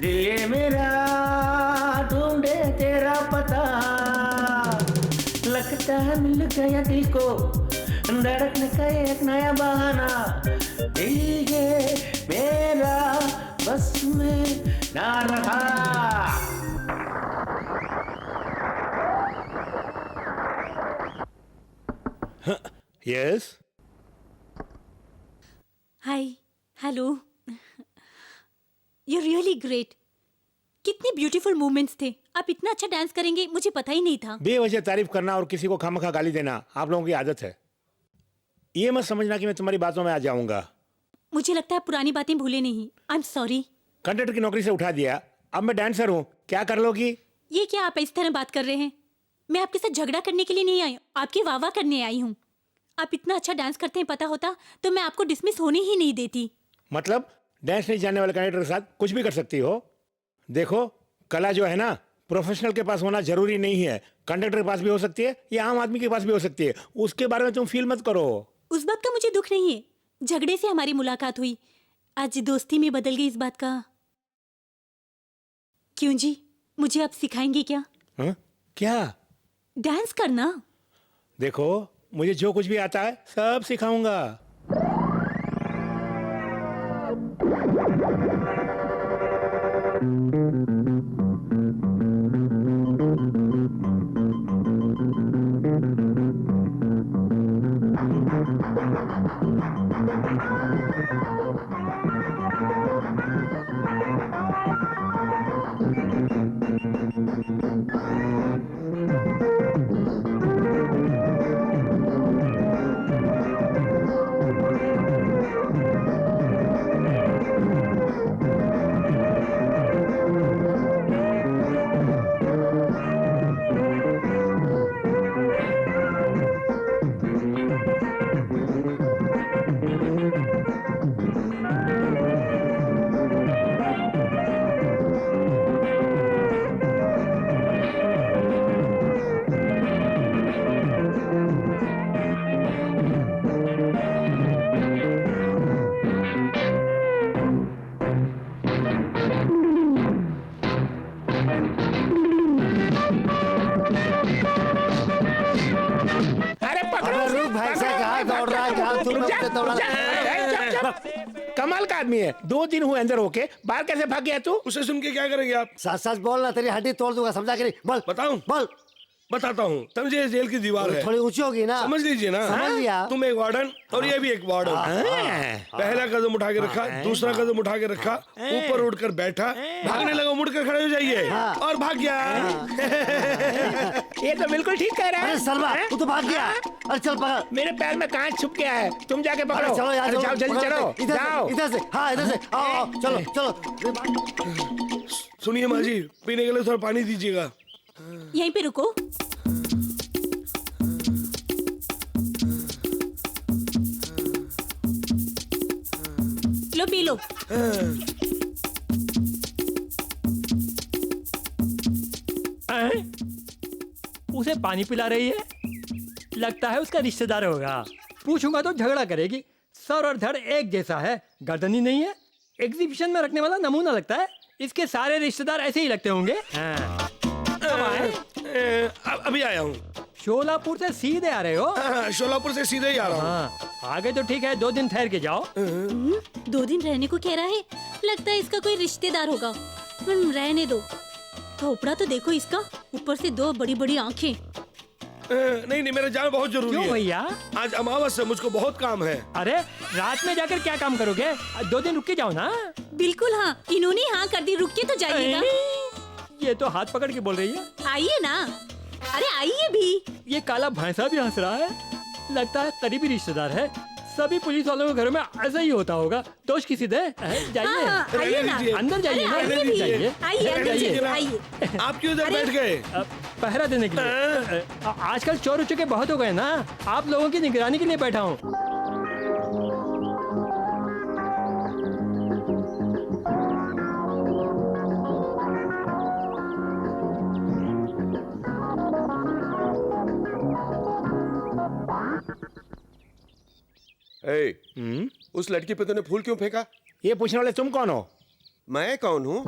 S9: दिल ये मेरा ढूंढे तेरा पता। लगता है मिल गया दिल को धड़कने का एक नया बहाना। दिल ये मेरा बस में ना रहा।
S7: Yes
S3: hi, hello, you really great. कितने ब्यूटीफुल मूवमेंट्स थे। आप इतना अच्छा डांस करेंगे मुझे पता ही नहीं था।
S7: बेवजह तारीफ करना और किसी को खामखा गाली देना आप लोगों की आदत है। ये मत समझना कि मैं तुम्हारी बातों में आ जाऊंगा।
S3: मुझे लगता है आप पुरानी बातें भूले नहीं। I am sorry.
S7: कंडक्टर की नौकरी से उठा दिया, अब मैं डांसर हूँ, क्या कर लोगी?
S3: ये क्या आप इस तरह बात कर रहे हैं? मैं आपके साथ झगड़ा करने के लिए नहीं आई हूँ, आपकी वाह करने आई हूँ। आप इतना अच्छा डांस करते हैं, पता होता तो मैं आपको डिसमिस होने ही नहीं देती।
S7: मतलब डांस नहीं जानने वाले कंडक्टर के साथ कुछ भी कर सकती हो? देखो, कला जो है ना प्रोफेशनल के पास होना जरूरी नहीं है। कंडक्टर के पास भी हो सकती है या आम आदमी के पास भी हो सकती है। उसके बारे में तुम फील मत करो।
S3: उस बात का मुझे दुख नहीं है। झगड़े से हमारी मुलाकात हुई, आज दोस्ती में बदल गई, इस बात का। क्यों जी, मुझे आप सिखाएंगे क्या?
S7: हाँ? क्या?
S3: डांस करना।
S7: देखो, मुझे जो कुछ भी आता है सब सिखाऊंगा। कमाल का आदमी है। 2 दिन हुए अंदर होके बाहर कैसे भाग गया तू?
S6: उसे सुन के क्या करेंगे आप?
S5: सच सच बोलना, तेरी हड्डी तोड़ दूंगा, समझा कि नहीं? बोल
S6: बताऊं?
S5: बोल।
S6: बताता हूँ। तब ये जेल की दीवार है,
S5: थोड़ी ऊंची होगी ना,
S6: समझ लीजिए ना।
S5: समझ लिया।
S6: तुम एक वार्डन और ये भी एक वार्डन। पहला कदम उठा के रखा, दूसरा कदम उठा के रखा, ऊपर उठकर बैठा, भागने लगा, मुड़कर खड़े हो जाइए और भाग गया।
S7: ये तो बिल्कुल ठीक कह रहा है।
S5: अरे सलमा, तू तो भाग गया। अरे चल पकड़।
S7: मेरे पैर में कांच छुप गया है, तुम जाके पकड़ो।
S5: अरे चलो यार,
S7: अरे जाओ जल्दी चलो,
S5: इधर
S7: जाओ।
S5: से, इधर से, हाँ इधर से, आओ चलो चलो।
S6: सुनिए माँ जी, पीने के लिए थोड़ा पानी दीजिएगा।
S3: यहीं पे रुको। लो पी लो।
S4: उसे पानी पिला रही है, लगता है उसका रिश्तेदार होगा। पूछूंगा तो झगड़ा करेगी। सर और धड़ एक जैसा है, गर्दन ही नहीं है। एग्जीबिशन में रखने वाला नमूना लगता है। इसके सारे रिश्तेदार ऐसे ही लगते होंगे। हाँ।
S6: अभी आया हूँ।
S4: शोलापुर से सीधे आ रहे हो?
S6: शोलापुर से सीधे ही आ रहा हूँ।
S4: हाँ, आगे तो ठीक है, 2 दिन ठहर के जाओ।
S3: 2 दिन रहने को कह रहा है, लगता है इसका कोई रिश्तेदार होगा। रहने दो। खोपड़ा तो देखो इसका, ऊपर से 2 बड़ी बड़ी आंखें।
S6: नहीं नहीं, मेरा जाना बहुत जरूरी है।
S4: क्यों भैया?
S6: आज अमावस है, मुझको बहुत काम है।
S4: अरे रात में जाकर क्या काम करोगे? 2 दिन रुक के जाओ ना।
S3: बिल्कुल हाँ, इन्होंने हाँ कर दी, रुक के तो जाइएगा।
S4: ये तो हाथ पकड़ के बोल रही है।
S3: आइए ना, अरे आइए भी।
S4: ये काला भैंसा भी हंस रहा है, लगता है करीबी रिश्तेदार है। सभी पुलिस वालों के घरों में ऐसा ही होता होगा। दोष किसी दे। जाइए
S3: हाँ, आइए ना,
S4: अंदर जाइए ना,
S3: आइए भी।
S4: जाइए।
S3: आइए अंदर
S4: जाइए।
S3: आइए।
S6: आप क्यों इधर बैठ गए?
S4: पहरा देने के लिए। आजकल चोर उचके बहुत हो गए ना, आप लोगों की निगरानी के लिए बैठा हूँ।
S1: उस लड़की पे तूने फूल क्यों फेंका?
S7: ये पूछने वाले तुम कौन हो?
S1: मैं कौन हूँ?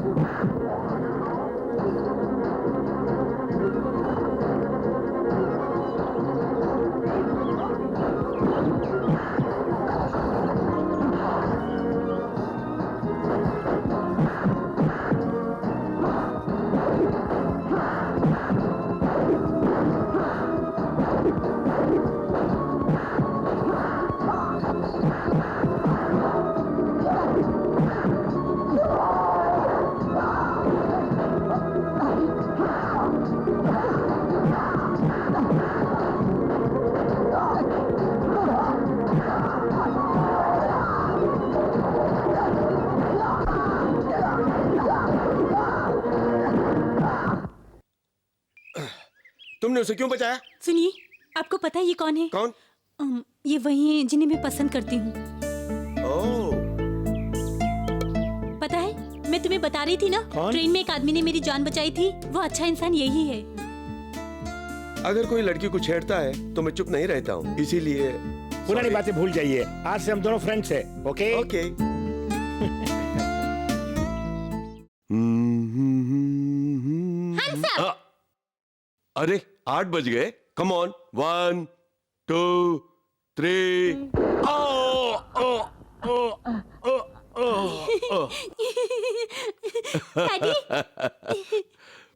S1: तुमने उसे क्यों बचाया?
S3: सुनिए, आपको पता है ये कौन है?
S1: कौन?
S3: ये वही हैं जिन्हें मैं पसंद करती हूँ।
S1: ओह,
S3: पता है, मैं तुम्हें बता रही थी ना,
S7: कौन?
S3: ट्रेन में एक आदमी ने मेरी जान बचाई थी। वो अच्छा इंसान यही है।
S1: अगर कोई लड़की को छेड़ता है तो मैं चुप नहीं रहता हूँ, इसीलिए
S7: पुरानी बातें भूल जाइए, आज से हम दोनों फ्रेंड्स हैं, ओके?
S1: ओके।
S3: Hands up!
S1: अरे 8 बज गए। Come on, 1 2 3।
S3: डैडी,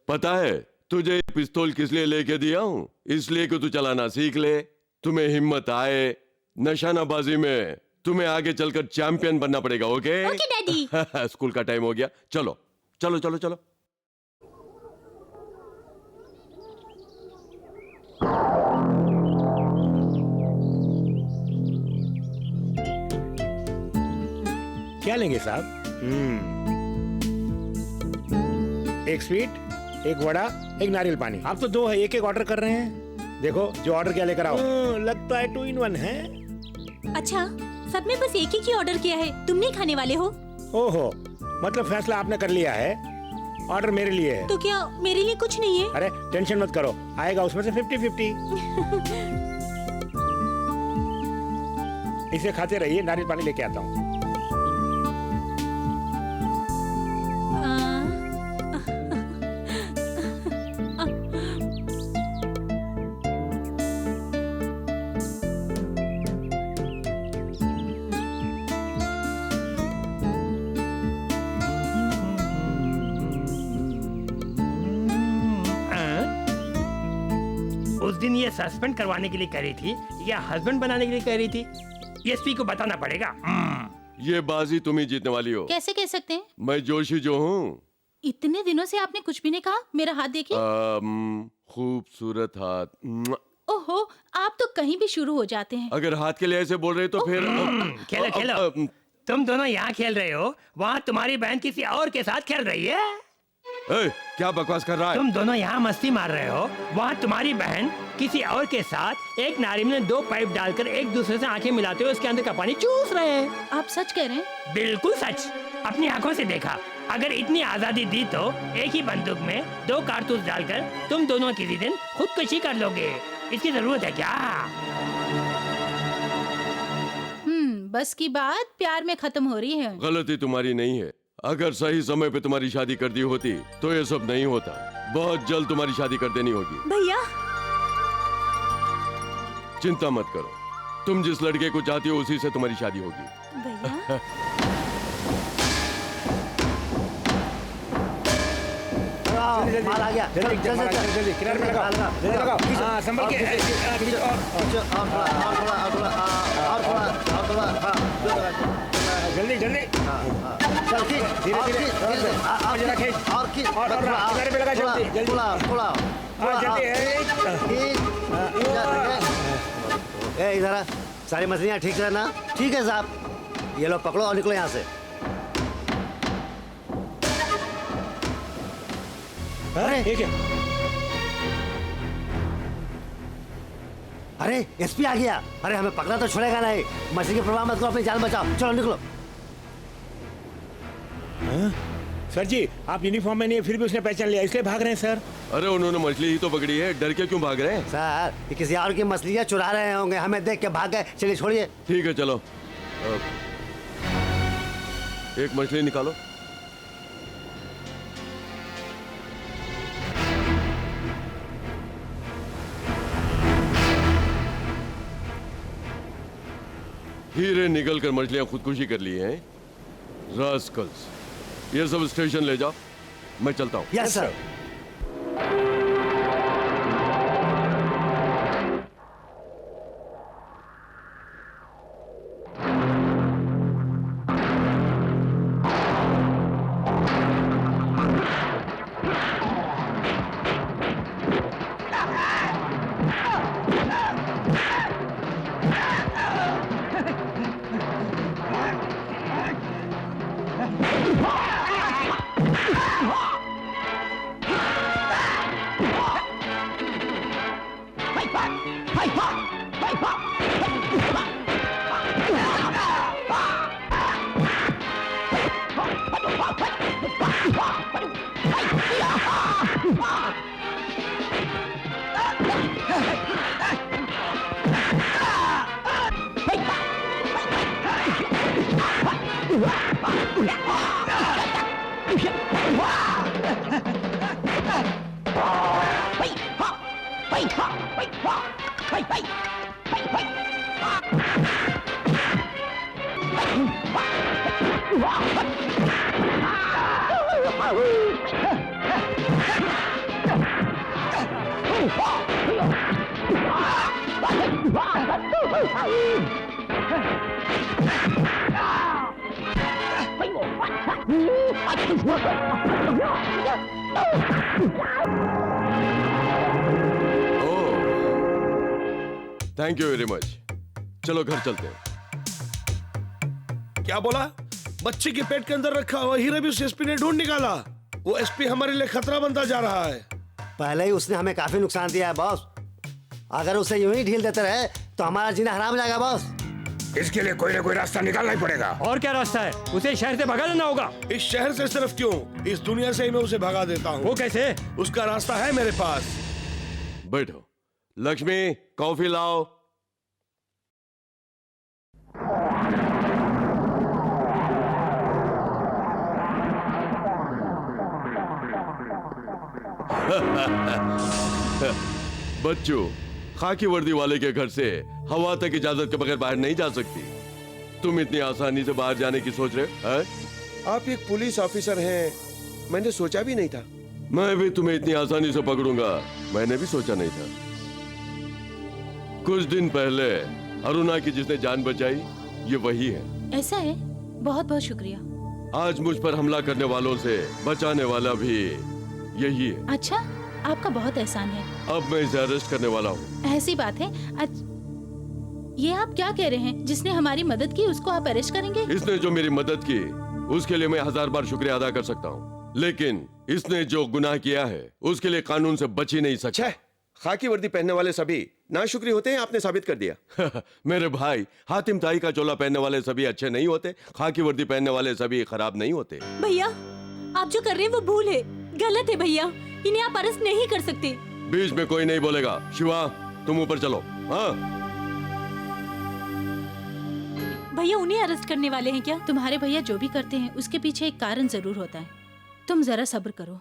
S1: पता है तुझे ये पिस्तौल किस लिए लेके दिया हूँ? इसलिए कि तू चलाना सीख ले, तुम्हें हिम्मत आए। निशानाबाजी में तुम्हें आगे चलकर चैंपियन बनना पड़ेगा, ओके?
S3: Okay daddy.
S1: स्कूल का टाइम हो गया, चलो चलो चलो चलो।
S7: क्या लेंगे साहब? एक स्वीट, एक वड़ा, एक नारियल पानी। आप तो दो है, एक एक ऑर्डर कर रहे हैं। देखो जो ऑर्डर किया लेकर आओ। लगता है 2 in 1 है।
S3: अच्छा, सब में बस एक ही ऑर्डर किया है, तुम नहीं खाने वाले हो?
S7: ओहो, मतलब फैसला आपने कर लिया है, ऑर्डर मेरे लिए है।
S3: तो क्या मेरे लिए कुछ नहीं है?
S7: अरे टेंशन मत करो, आएगा उसमें से 50-50। इसे खाते रहिए, नारियल पानी लेके आता हूँ।
S4: उस दिन ये सस्पेंड करवाने के लिए कह रही थी या हस्बैंड बनाने के लिए कह रही थी? एसपी को बताना पड़ेगा।
S1: ये बाजी तुम ही जीतने वाली हो।
S2: कैसे कह सकते हैं?
S1: मैं जोशी जो हूँ।
S2: इतने दिनों से आपने कुछ भी नहीं कहा। मेरा हाथ देखिए।
S1: खूबसूरत हाथ।
S2: ओहो, आप तो कहीं भी शुरू हो जाते हैं।
S1: अगर हाथ के लिए ऐसे बोल रहे तो फिर
S4: खेलो खेलो, तुम दोनों यहाँ खेल रहे हो, वहाँ तुम्हारी बहन किसी और के साथ खेल रही है।
S1: क्या बकवास कर रहा है?
S4: तुम दोनों यहाँ मस्ती मार रहे हो, वहाँ तुम्हारी बहन किसी और के साथ एक नारी में 2 पाइप डालकर एक दूसरे से आंखें मिलाते हुए उसके अंदर का पानी चूस रहे हैं।
S2: आप सच कह रहे हैं?
S4: बिल्कुल सच, अपनी आंखों से देखा। अगर इतनी आजादी दी तो एक ही बंदूक में 2 कारतूस डालकर तुम दोनों किसी दिन खुदकुशी कर लोगे। इसकी जरूरत है क्या?
S2: बस की बात प्यार में खत्म हो रही है।
S1: गलती तुम्हारी नहीं है। अगर सही समय पे तुम्हारी शादी कर दी होती तो ये सब नहीं होता। बहुत जल्द तुम्हारी शादी कर देनी होगी।
S3: भैया,
S1: चिंता मत करो, तुम जिस लड़के को चाहती हो उसी से तुम्हारी शादी होगी।
S3: भैया।
S5: माल आ गया।
S7: जल्दी किनारे पे लगाओ, जल्दी लगाओ। हाँ, संभल के। जल्दी जल्दी,
S5: चल खींच,
S7: धीरे धीरे, जरा खींच।
S5: और खींच,
S7: और किनारे पे लगा, जल्दी जल्दी। हाँ, जल्दी
S5: ए इधर आ, सारी मछलियाँ ठीक है ना? ठीक है साहब, ये लो पकड़ो और निकलो यहाँ से।
S7: अरे ठीक है।
S5: अरे एसपी आ गया। अरे हमें पकड़ा तो छोड़ेगा नहीं। मछली की परवाह मत करो, अपनी जान बचाओ। चलो निकलो।
S7: सर जी, आप यूनिफॉर्म में नहीं है, फिर भी उसने पहचान लिया, इसलिए भाग रहे हैं सर।
S1: अरे उन्होंने मछली ही तो पकड़ी है, डर के क्यों भाग रहे हैं?
S5: सर, ये किसी और की मछलियाँ चुरा रहे होंगे, हमें देख के भाग गए। चलिए छोड़िए।
S1: ठीक है चलो, एक मछली निकालो। हीरे निकल कर मछलियां खुदकुशी कर ली हैं। रास्कल्स, ये सब स्टेशन ले जाओ, मैं चलता हूँ।
S5: Yes sir.
S1: Thank you very much. चलो घर चलते हैं।
S6: क्या बोला? बच्चे के पेट के अंदर रखा हुआ हीरा भी उस एसपी ने ढूंढ निकाला। वो एसपी हमारे लिए खतरा बनता जा रहा है।
S5: पहले ही उसने हमें काफी नुकसान दिया है बॉस। अगर उसे यूं ही ढील देते रहे तो हमारा जीना हराम हो जाएगा बॉस।
S7: इसके लिए कोई ना कोई रास्ता निकालना ही पड़ेगा।
S4: और क्या रास्ता है? उसे शहर से भगा देना होगा।
S6: इस शहर से सिर्फ क्यों, इस दुनिया से ही मैं उसे भगा देता हूँ।
S4: वो कैसे?
S6: उसका रास्ता है मेरे पास।
S1: बैठो। लक्ष्मी, कॉफी लाओ। बच्चों, खाकी वर्दी वाले के घर से हवा तक इजाजत के बगैर बाहर नहीं जा सकती। तुम इतनी आसानी से बाहर जाने की सोच रहे हो?
S10: आप एक पुलिस ऑफिसर हैं, मैंने सोचा भी नहीं था।
S1: मैं भी तुम्हें इतनी आसानी से पकड़ूंगा, मैंने भी सोचा नहीं था। कुछ दिन पहले अरुणा की जिसने जान बचाई, ये वही है।
S2: ऐसा है? बहुत बहुत शुक्रिया।
S1: आज मुझ पर हमला करने वालों से बचाने वाला भी यही है।
S2: अच्छा, आपका बहुत एहसान है।
S1: अब मैं इसे अरेस्ट करने वाला हूँ।
S2: ऐसी बात है? ये आप क्या कह रहे हैं? जिसने हमारी मदद की उसको आप अरेस्ट करेंगे?
S1: इसने जो मेरी मदद की उसके लिए मैं 1000 बार शुक्रिया अदा कर सकता हूँ, लेकिन इसने जो गुनाह किया है उसके लिए कानून से बच ही नहीं सकता।
S10: खाकी वर्दी पहनने वाले सभी नाशुक्री होते हैं, आपने साबित कर दिया।
S1: मेरे भाई, हातिम ताई का चोला पहनने वाले सभी अच्छे नहीं होते, खाकी वर्दी पहनने वाले सभी खराब नहीं होते।
S3: भैया, आप जो कर रहे हैं वो भूल है, गलत है भैया। इन्हें आप अरेस्ट नहीं कर सकते।
S1: बीच में कोई नहीं बोलेगा। शिवा, तुम ऊपर चलो। हाँ
S3: भैया, उन्हें अरेस्ट करने वाले हैं क्या?
S2: तुम्हारे भैया जो भी करते हैं उसके पीछे एक कारण जरूर होता है। तुम जरा सब्र करो।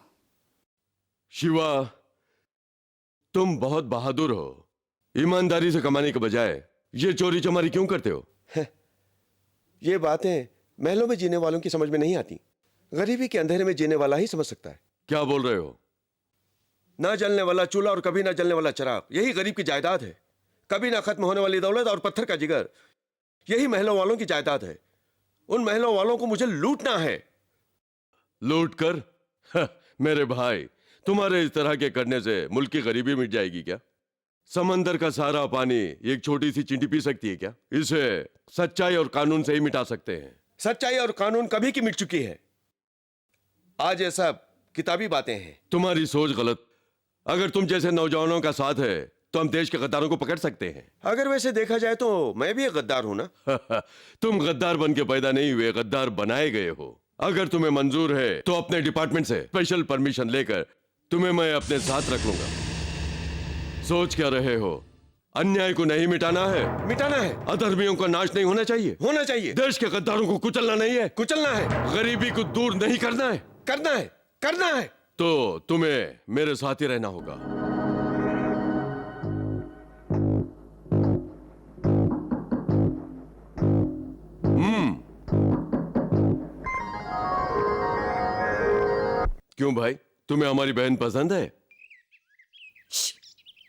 S1: शिवा, तुम बहुत बहादुर हो। ईमानदारी से कमाने के बजाय ये चोरी चमारी क्यों करते हो?
S10: ये बातें महलों में जीने वालों की समझ में नहीं आती। गरीबी के अंधेरे में जीने वाला ही समझ सकता है।
S1: क्या बोल रहे हो?
S10: ना जलने वाला चूल्हा और कभी ना जलने वाला चिराग, यही गरीब की जायदाद है। कभी ना खत्म होने वाली दौलत और पत्थर का जिगर, यही महलों वालों की जायदाद है। उन महलों वालों को मुझे लूटना है।
S1: लूट कर? मेरे भाई, तुम्हारे इस तरह के करने से मुल्क की गरीबी मिट जाएगी क्या? समंदर का सारा पानी एक छोटी सी चींटी पी सकती है क्या? इसे सच्चाई और कानून से ही मिटा सकते हैं।
S10: सच्चाई और कानून कभी की मिट चुकी है। आज ये सब किताबी बातें हैं।
S1: तुम्हारी सोच गलत। अगर तुम जैसे नौजवानों का साथ है तो हम देश के गद्दारों को पकड़ सकते हैं।
S10: अगर वैसे देखा जाए तो मैं भी एक गद्दार हूं ना।
S1: तुम गद्दार बन के पैदा नहीं हुए, गद्दार बनाए गए हो। अगर तुम्हें मंजूर है तो अपने डिपार्टमेंट से स्पेशल परमिशन लेकर तुम्हें मैं अपने साथ रखूंगा। सोच क्या रहे हो? अन्याय को नहीं मिटाना है,
S10: मिटाना है।
S1: अधर्मियों का नाश नहीं होना चाहिए,
S10: होना चाहिए।
S1: देश के गद्दारों को कुचलना नहीं है,
S10: कुचलना है।
S1: गरीबी को दूर नहीं करना है,
S10: करना है, करना है।
S1: तो तुम्हें मेरे साथ ही रहना होगा। क्यों भाई, तुम्हें हमारी बहन पसंद है?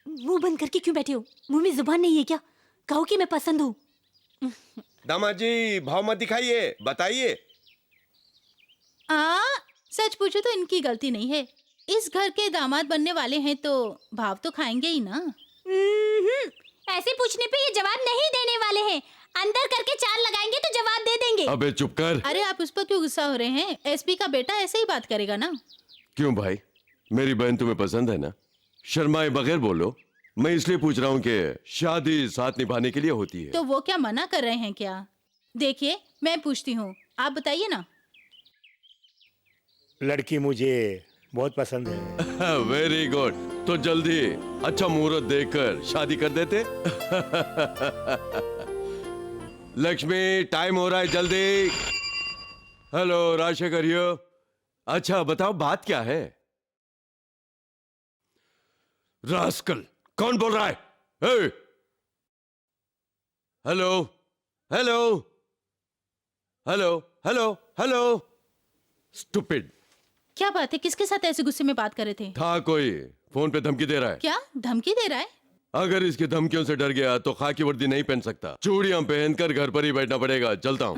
S3: मुंह बंद करके क्यों बैठे हो? मुंह में जुबान नहीं है क्या? कहो कि मैं पसंद हूँ।
S10: दामाद जी, भाव मत दिखाइए, बताइए।
S2: सच पूछो तो इनकी गलती नहीं है। इस घर के दामाद बनने वाले हैं तो भाव तो खाएंगे ही ना।
S3: ऐसे पूछने पे ये जवाब नहीं देने वाले हैं। अंदर करके चाल लगाएंगे तो जवाब दे देंगे।
S1: अबे चुप कर।
S2: अरे आप उस पर क्यों गुस्सा हो रहे हैं? एसपी का बेटा ऐसे ही बात करेगा ना।
S1: क्यों भाई, मेरी बहन तुम्हें पसंद है ना? शर्माए बगैर बोलो। मैं इसलिए पूछ रहा हूँ कि शादी साथ निभाने के लिए होती है।
S2: तो वो क्या मना कर रहे हैं क्या? देखिए, मैं पूछती हूँ, आप बताइए ना।
S7: लड़की मुझे बहुत पसंद है।
S1: Very good. तो जल्दी अच्छा मुहूर्त देखकर शादी कर देते। लक्ष्मी, टाइम हो रहा है, जल्दी। Hello, Rajshekhar here. अच्छा बताओ, बात क्या है? रास्कल, कौन बोल रहा है? Hey! Hello hello hello hello hello. Stupid.
S2: क्या बात है, किसके साथ ऐसे गुस्से में बात कर रहे थे?
S1: था कोई, फोन पे धमकी दे रहा है।
S2: क्या धमकी दे रहा है?
S1: अगर इसकी धमकियों से डर गया तो खाकी वर्दी नहीं पहन सकता, चूड़ियां पहनकर घर पर ही बैठना पड़ेगा। चलता हूं।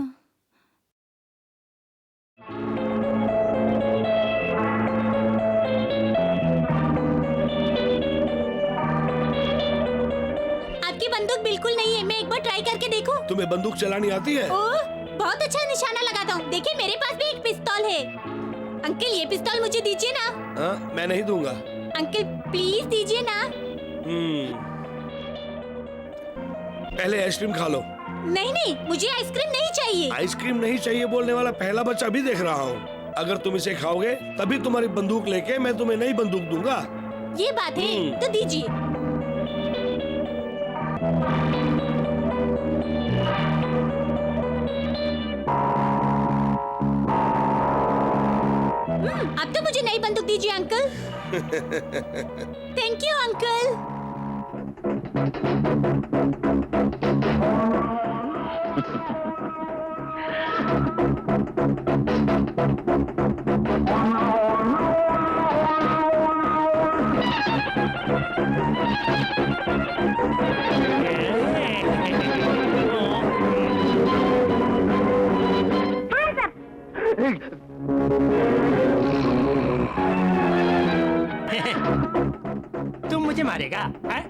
S3: आपकी बंदूक बिल्कुल नहीं है, मैं एक बार ट्राई करके देखूं?
S6: तुम्हें बंदूक चलानी आती है?
S3: ओह, बहुत अच्छा निशाना लगाता हूँ। देखिए, मेरे पास भी एक पिस्तौल है। अंकल, ये पिस्तौल मुझे दीजिए ना।
S6: हाँ, मैं नहीं दूंगा।
S3: अंकल प्लीज दीजिए ना।
S6: पहले आइसक्रीम खा लो।
S3: नहीं नहीं, मुझे आइसक्रीम नहीं चाहिए।
S6: आइसक्रीम नहीं चाहिए बोलने वाला पहला बच्चा भी देख रहा हूँ। अगर तुम इसे खाओगे तभी तुम्हारी बंदूक लेके मैं तुम्हें नई बंदूक दूंगा।
S3: ये बात है, तो दीजिए। अब तो मुझे नई बंदूक दीजिए अंकल। Thank you uncle.
S4: तुम मुझे मारेगा? है?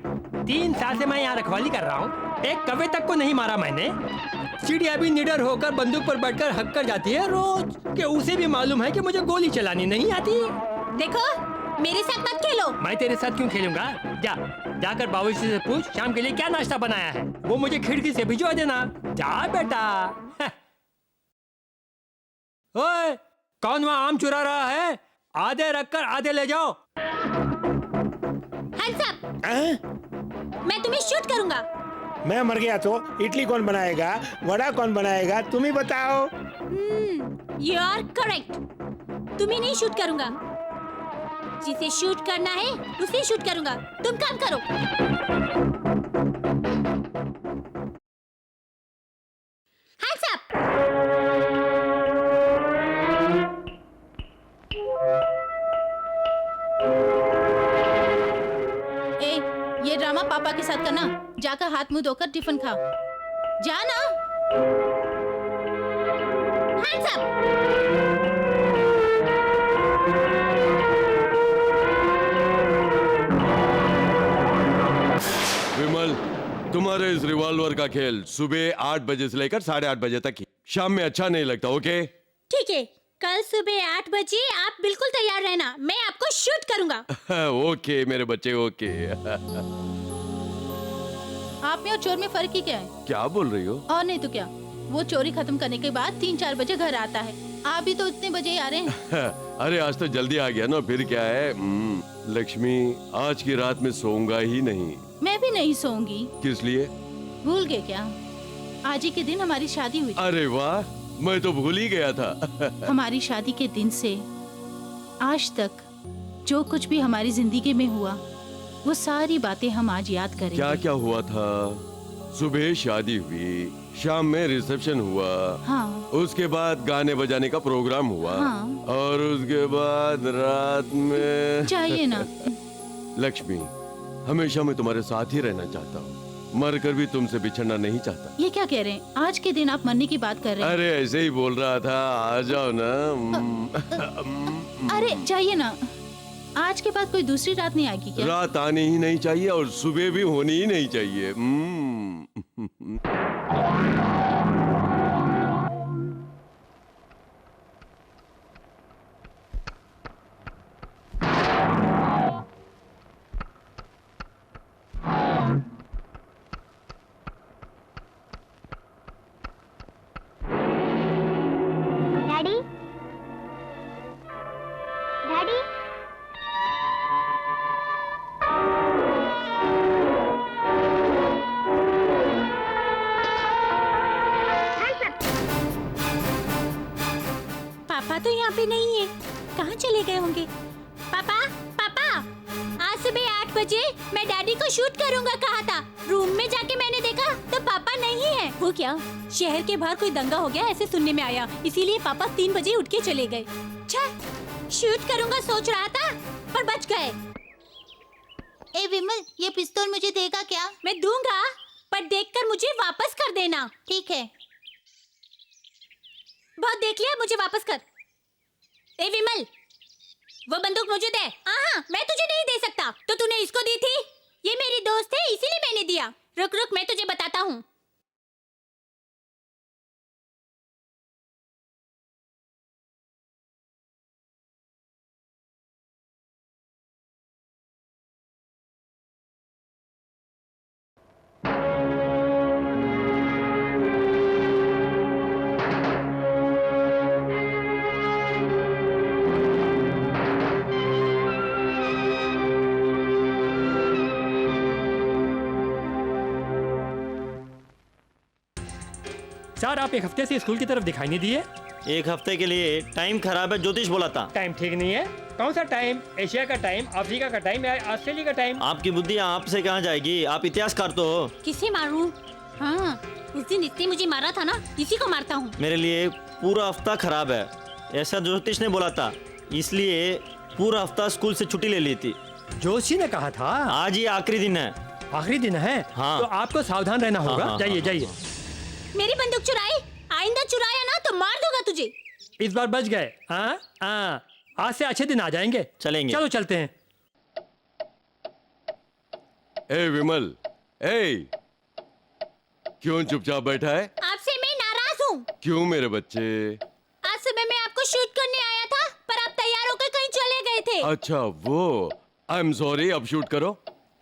S4: 3 साल से मैं यहाँ रखवाली कर रहा हूँ, एक कौवे तक को नहीं मारा मैंने। चिड़िया भी निडर होकर बंदूक पर बैठकर हक कर जाती है रोज, कि उसे भी मालूम है कि मुझे गोली चलानी नहीं आती।
S3: देखो, मेरे साथ मत खेलो।
S4: मैं तेरे साथ क्यों खेलूंगा? जाकर बाबूजी से पूछ शाम के लिए क्या नाश्ता बनाया है, वो मुझे खिड़की से भिजवा देना। जा बेटा। ओए, कौन वहाँ आम चुरा रहा है? आधे रखकर आधे ले जाओ।
S3: हंस अप। मैं तुम्हें शूट करूंगा।
S7: मैं मर गया तो इडली कौन बनाएगा, वड़ा कौन बनाएगा, तुम ही बताओ।
S3: You are correct. तुम्हें नहीं शूट करूंगा, जिसे शूट करना है उसे शूट करूंगा। तुम काम करो। Hands up.
S2: ए, ये ड्रामा पापा के साथ करना। जाकर हाथ मुंह धोकर टिफिन खाओ। जाना।
S3: Hands up.
S1: विमल, तुम्हारे इस रिवॉल्वर का खेल सुबह 8 बजे से लेकर 8:30 बजे तक ही। शाम में अच्छा नहीं लगता। ओके?
S3: ठीक है, कल सुबह 8 बजे आप बिल्कुल तैयार रहना, मैं आपको शूट करूंगा।
S1: ओके मेरे बच्चे, ओके।
S2: आप में और चोर में फर्क ही क्या है?
S1: क्या बोल रही हो?
S2: और नहीं तो क्या, वो चोरी खत्म करने के बाद 3-4 बजे घर आता है। आप भी तो इतने बजे ही आ रहे हैं।
S1: अरे आज तो जल्दी आ गया ना, फिर क्या है। लक्ष्मी, आज की रात में सोऊंगा ही नहीं।
S2: मैं भी नहीं सोऊंगी।
S1: किस लिए?
S2: भूल गए क्या? आज ही के दिन हमारी शादी हुई।
S1: अरे वाह, मैं तो भूल ही गया था।
S2: हमारी शादी के दिन से आज तक जो कुछ भी हमारी जिंदगी में हुआ, वो सारी बातें हम आज याद करेंगे।
S1: क्या क्या हुआ था? सुबह शादी हुई, शाम में रिसेप्शन हुआ,
S2: हाँ।
S1: उसके बाद गाने बजाने का प्रोग्राम हुआ,
S2: हाँ।
S1: और उसके बाद रात में
S2: चाहिए ना।
S1: लक्ष्मी, हमेशा मैं तुम्हारे साथ ही रहना चाहता हूँ, मरकर भी तुमसे बिछड़ना नहीं चाहता।
S2: ये क्या कह रहे हैं? आज के दिन आप मरने की बात कर रहे हैं।
S1: अरे ऐसे ही बोल रहा था, आ जाओ ना।
S2: अरे जाइए ना, आज के बाद कोई दूसरी रात नहीं आएगी क्या?
S1: रात आनी ही नहीं चाहिए और सुबह भी होनी ही नहीं चाहिए।
S3: कहाँ चले गए होंगे? पापा, पापा, आज सुबह 8 बजे मैं डैडी को शूट करूँगा कहा था। रूम में जाके मैंने देखा तो पापा नहीं है। वो क्या, शहर के बाहर कोई दंगा हो गया ऐसे सुनने में आया, इसीलिए पापा 3 बजे उठ के चले गए। शूट करूँगा सोच रहा था पर बच गए।
S2: ए विमल, ये पिस्तौल मुझे देगा क्या?
S3: मैं दूंगा पर देखकर मुझे वापस कर देना।
S2: ठीक है।
S3: बहुत देख लिया, मुझे वापस कर। ए विमल, वो बंदूक मुझे दे। हाँ, मैं तुझे नहीं दे सकता। तो तूने इसको दी थी? ये मेरी दोस्त है इसीलिए मैंने दिया। रुक रुक, मैं तुझे बताता हूँ।
S4: सर, आप एक हफ्ते से स्कूल की तरफ दिखाई नहीं दिए।
S8: एक हफ्ते के लिए टाइम खराब है, ज्योतिष बोला था।
S4: टाइम ठीक नहीं है? कौन सा टाइम? एशिया का टाइम, अफ्रीका का टाइम या ऑस्ट्रेलिया का टाइम?
S8: आपकी बुद्धि आपसे कहाँ जाएगी? आप इतिहासकार तो हो।
S3: किसे मारूं? हाँ, उस दिन इसने मुझे मारा था ना, इसी को मारता हूँ।
S8: मेरे लिए पूरा हफ्ता खराब है, ऐसा ज्योतिष ने बोला था, इसलिए पूरा हफ्ता स्कूल से छुट्टी ले ली थी।
S4: जोशी ने कहा था
S8: आज ये आखिरी दिन है।
S4: आखिरी दिन है?
S8: हाँ।
S4: तो आपको सावधान रहना होगा।
S8: हाँ,
S4: जाइए
S8: हाँ,
S4: जाइए।
S3: मेरी बंदूक चुराई, आइंदा चुराया ना तो मार दूंगा तुझे।
S4: इस बार बच गए। हाँ हाँ, आज से अच्छे दिन आ जाएंगे।
S8: चलेंगे।
S4: चलो चलते हैं।
S1: ए विमल, ए क्यों चुपचाप बैठा है?
S3: आपसे मैं नाराज हूँ।
S1: क्यों मेरे बच्चे?
S3: आज सुबह मैं आपको शूट करने आया था पर आप तैयार होकर कहीं चले गए थे।
S1: अच्छा वो, आई एम सॉरी, अब शूट करो।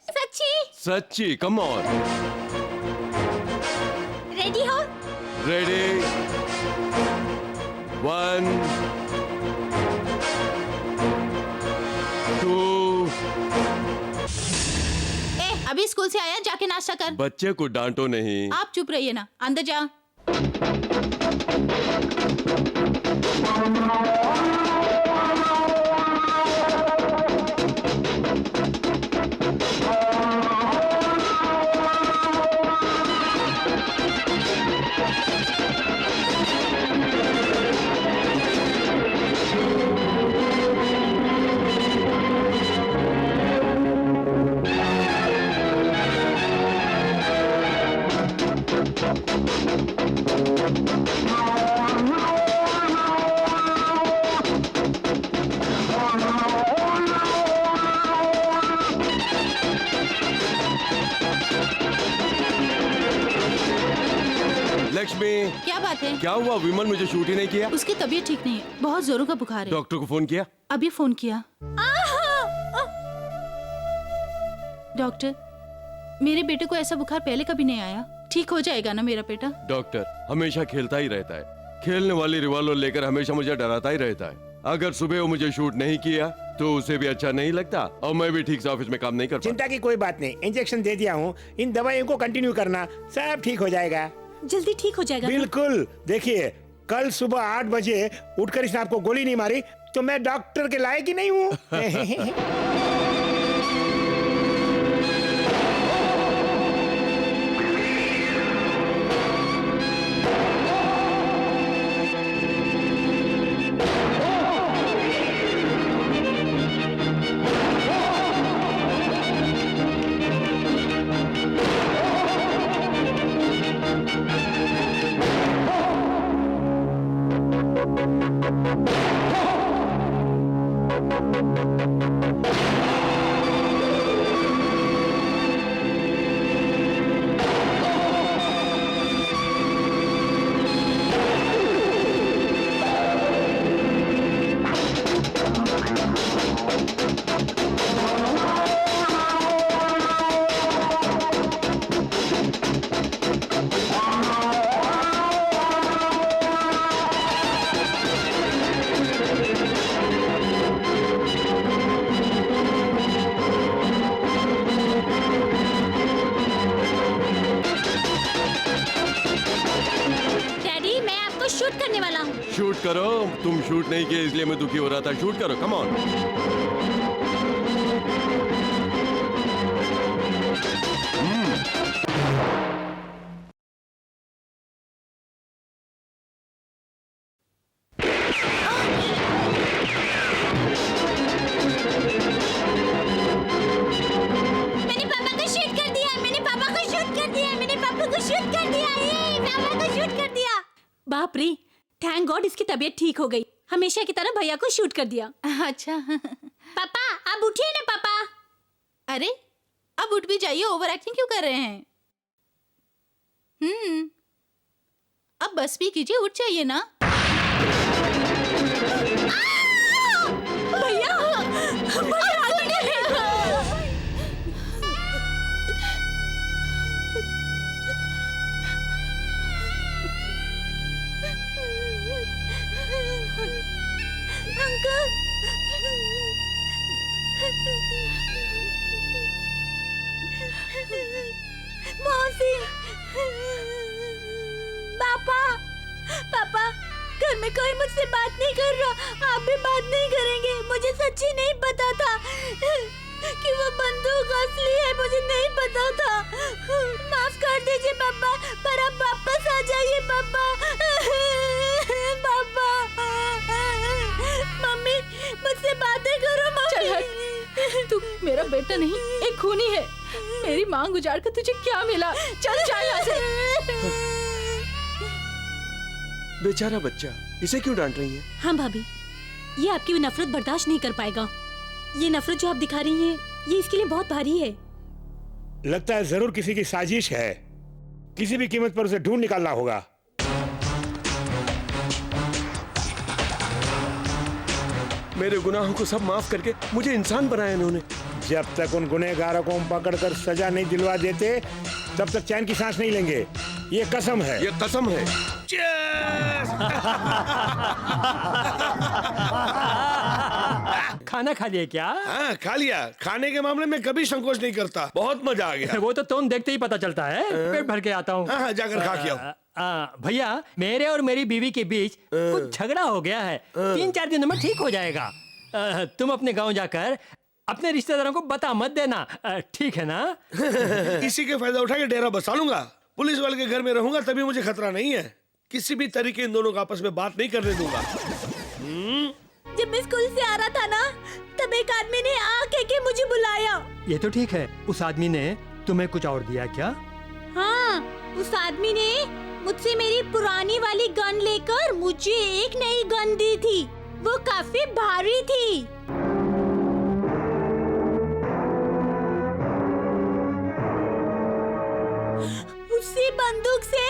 S3: सच्ची?
S1: सच्ची, कम ऑन।
S3: रेडी हो?
S1: रेडी, 1 2।
S2: ए, अभी स्कूल से आया, जाके नाश्ता कर।
S1: बच्चे को डांटो नहीं।
S2: आप चुप रहिए ना, अंदर जा।
S1: लक्ष्मी,
S2: क्या बात है?
S1: क्या हुआ? विमल मुझे शूट ही नहीं किया।
S2: उसकी तबीयत ठीक नहीं है, बहुत जोरों का बुखार है।
S1: डॉक्टर को फोन किया?
S2: अभी फोन किया। डॉक्टर, मेरे बेटे को ऐसा बुखार पहले कभी नहीं आया। ठीक हो जाएगा ना मेरा बेटा?
S1: डॉक्टर हमेशा खेलता ही रहता है, खेलने वाली रिवॉल्वर लेकर हमेशा मुझे डराता ही रहता है। अगर सुबह वो मुझे शूट नहीं किया तो उसे भी अच्छा नहीं लगता और मैं भी ठीक से ऑफिस में काम नहीं कर पाता।
S7: चिंता की कोई बात नहीं, इंजेक्शन दे दिया हूँ, इन दवाइयों को कंटिन्यू करना, सब ठीक हो जाएगा।
S3: जल्दी ठीक हो जाएगा।
S7: बिल्कुल। देखिए, कल सुबह 8 बजे उठकर इसने आपको गोली नहीं मारी तो मैं डॉक्टर के लायक ही नहीं हूँ।
S1: शूट करो। तुम शूट नहीं किए इसलिए मैं दुखी हो रहा था। शूट करो, कम ऑन।
S3: मैंने पापा को शूट कर दिया, मैंने पापा को शूट कर दिया, मैंने पापा को शूट कर दिया, ये पापा को शूट कर दिया। बाप रे, थैंक गॉड इसकी तबीयत ठीक हो गई। हमेशा की तरह भैया को शूट कर दिया।
S2: अच्छा।
S3: पापा अब उठिए ना पापा।
S2: अरे अब उठ भी जाइए, ओवर एक्टिंग क्यों कर रहे हैं? अब बस भी कीजिए, उठ जाइए ना।
S3: भैया मौसी, पापा, पापा, घर में कोई मुझसे बात नहीं कर रहा। आप भी बात नहीं करेंगे। मुझे सच्ची नहीं पता था कि वो बंदूक असली है, मुझे नहीं पता था। माफ कर दीजिए पापा, पर आप वापस आ जाइए पापा। पापा, मम्मी मुझसे बातें करो मम्मी।
S2: चल हट, तू मेरा बेटा नहीं, एक खूनी है। मेरी मांग उजाड़ कर तुझे क्या मिला? चल जा यहाँ से।
S10: बेचारा बच्चा, इसे क्यों डांट रही है?
S3: हाँ भाभी, ये आपकी नफरत बर्दाश्त नहीं कर पाएगा। ये नफरत जो आप दिखा रही हैं, ये इसके लिए बहुत भारी है।
S7: लगता है जरूर किसी की साजिश है। किसी भी कीमत पर उसे ढूंढ निकालना होगा।
S10: मेरे गुनाहों को सब माफ करके मुझे इंसान बनाया इन्होंने।
S7: जब तक उन गुनहगारों को हम पकड़कर सजा नहीं दिलवा देते, तब तक चैन की सांस नहीं लेंगे। ये कसम है।
S10: ये कसम है।
S4: खाना खा लिया क्या?
S6: हाँ खा लिया। खाने के मामले में कभी संकोच नहीं करता। बहुत मजा आ गया।
S4: वो तो तुम देखते ही पता चलता है। पेट भर के आता हूँ।
S6: हाँ हाँ जाकर खा के आओ।
S4: भैया, मेरे और मेरी बीवी के बीच कुछ झगड़ा हो गया है। 3-4 दिनों में ठीक हो जाएगा। तुम अपने गांव जाकर अपने रिश्तेदारों को बता मत देना, ठीक है ना?
S6: इसी के फायदा उठा के डेरा बसा लूंगा। पुलिस वाले के घर में रहूंगा तभी मुझे खतरा नहीं है। किसी भी तरीके इन दोनों को आपस में बात नहीं करने दूंगा।
S3: जब मैं स्कूल से आ रहा था ना, तब एक आदमी ने आके के मुझे बुलाया।
S4: ये तो ठीक है। उस आदमी ने तुम्हें कुछ और दिया क्या?
S3: हाँ, उस आदमी ने मुझसे मेरी पुरानी वाली गन लेकर मुझे एक नई गन दी थी। वो काफी भारी थी। उसी बंदूक से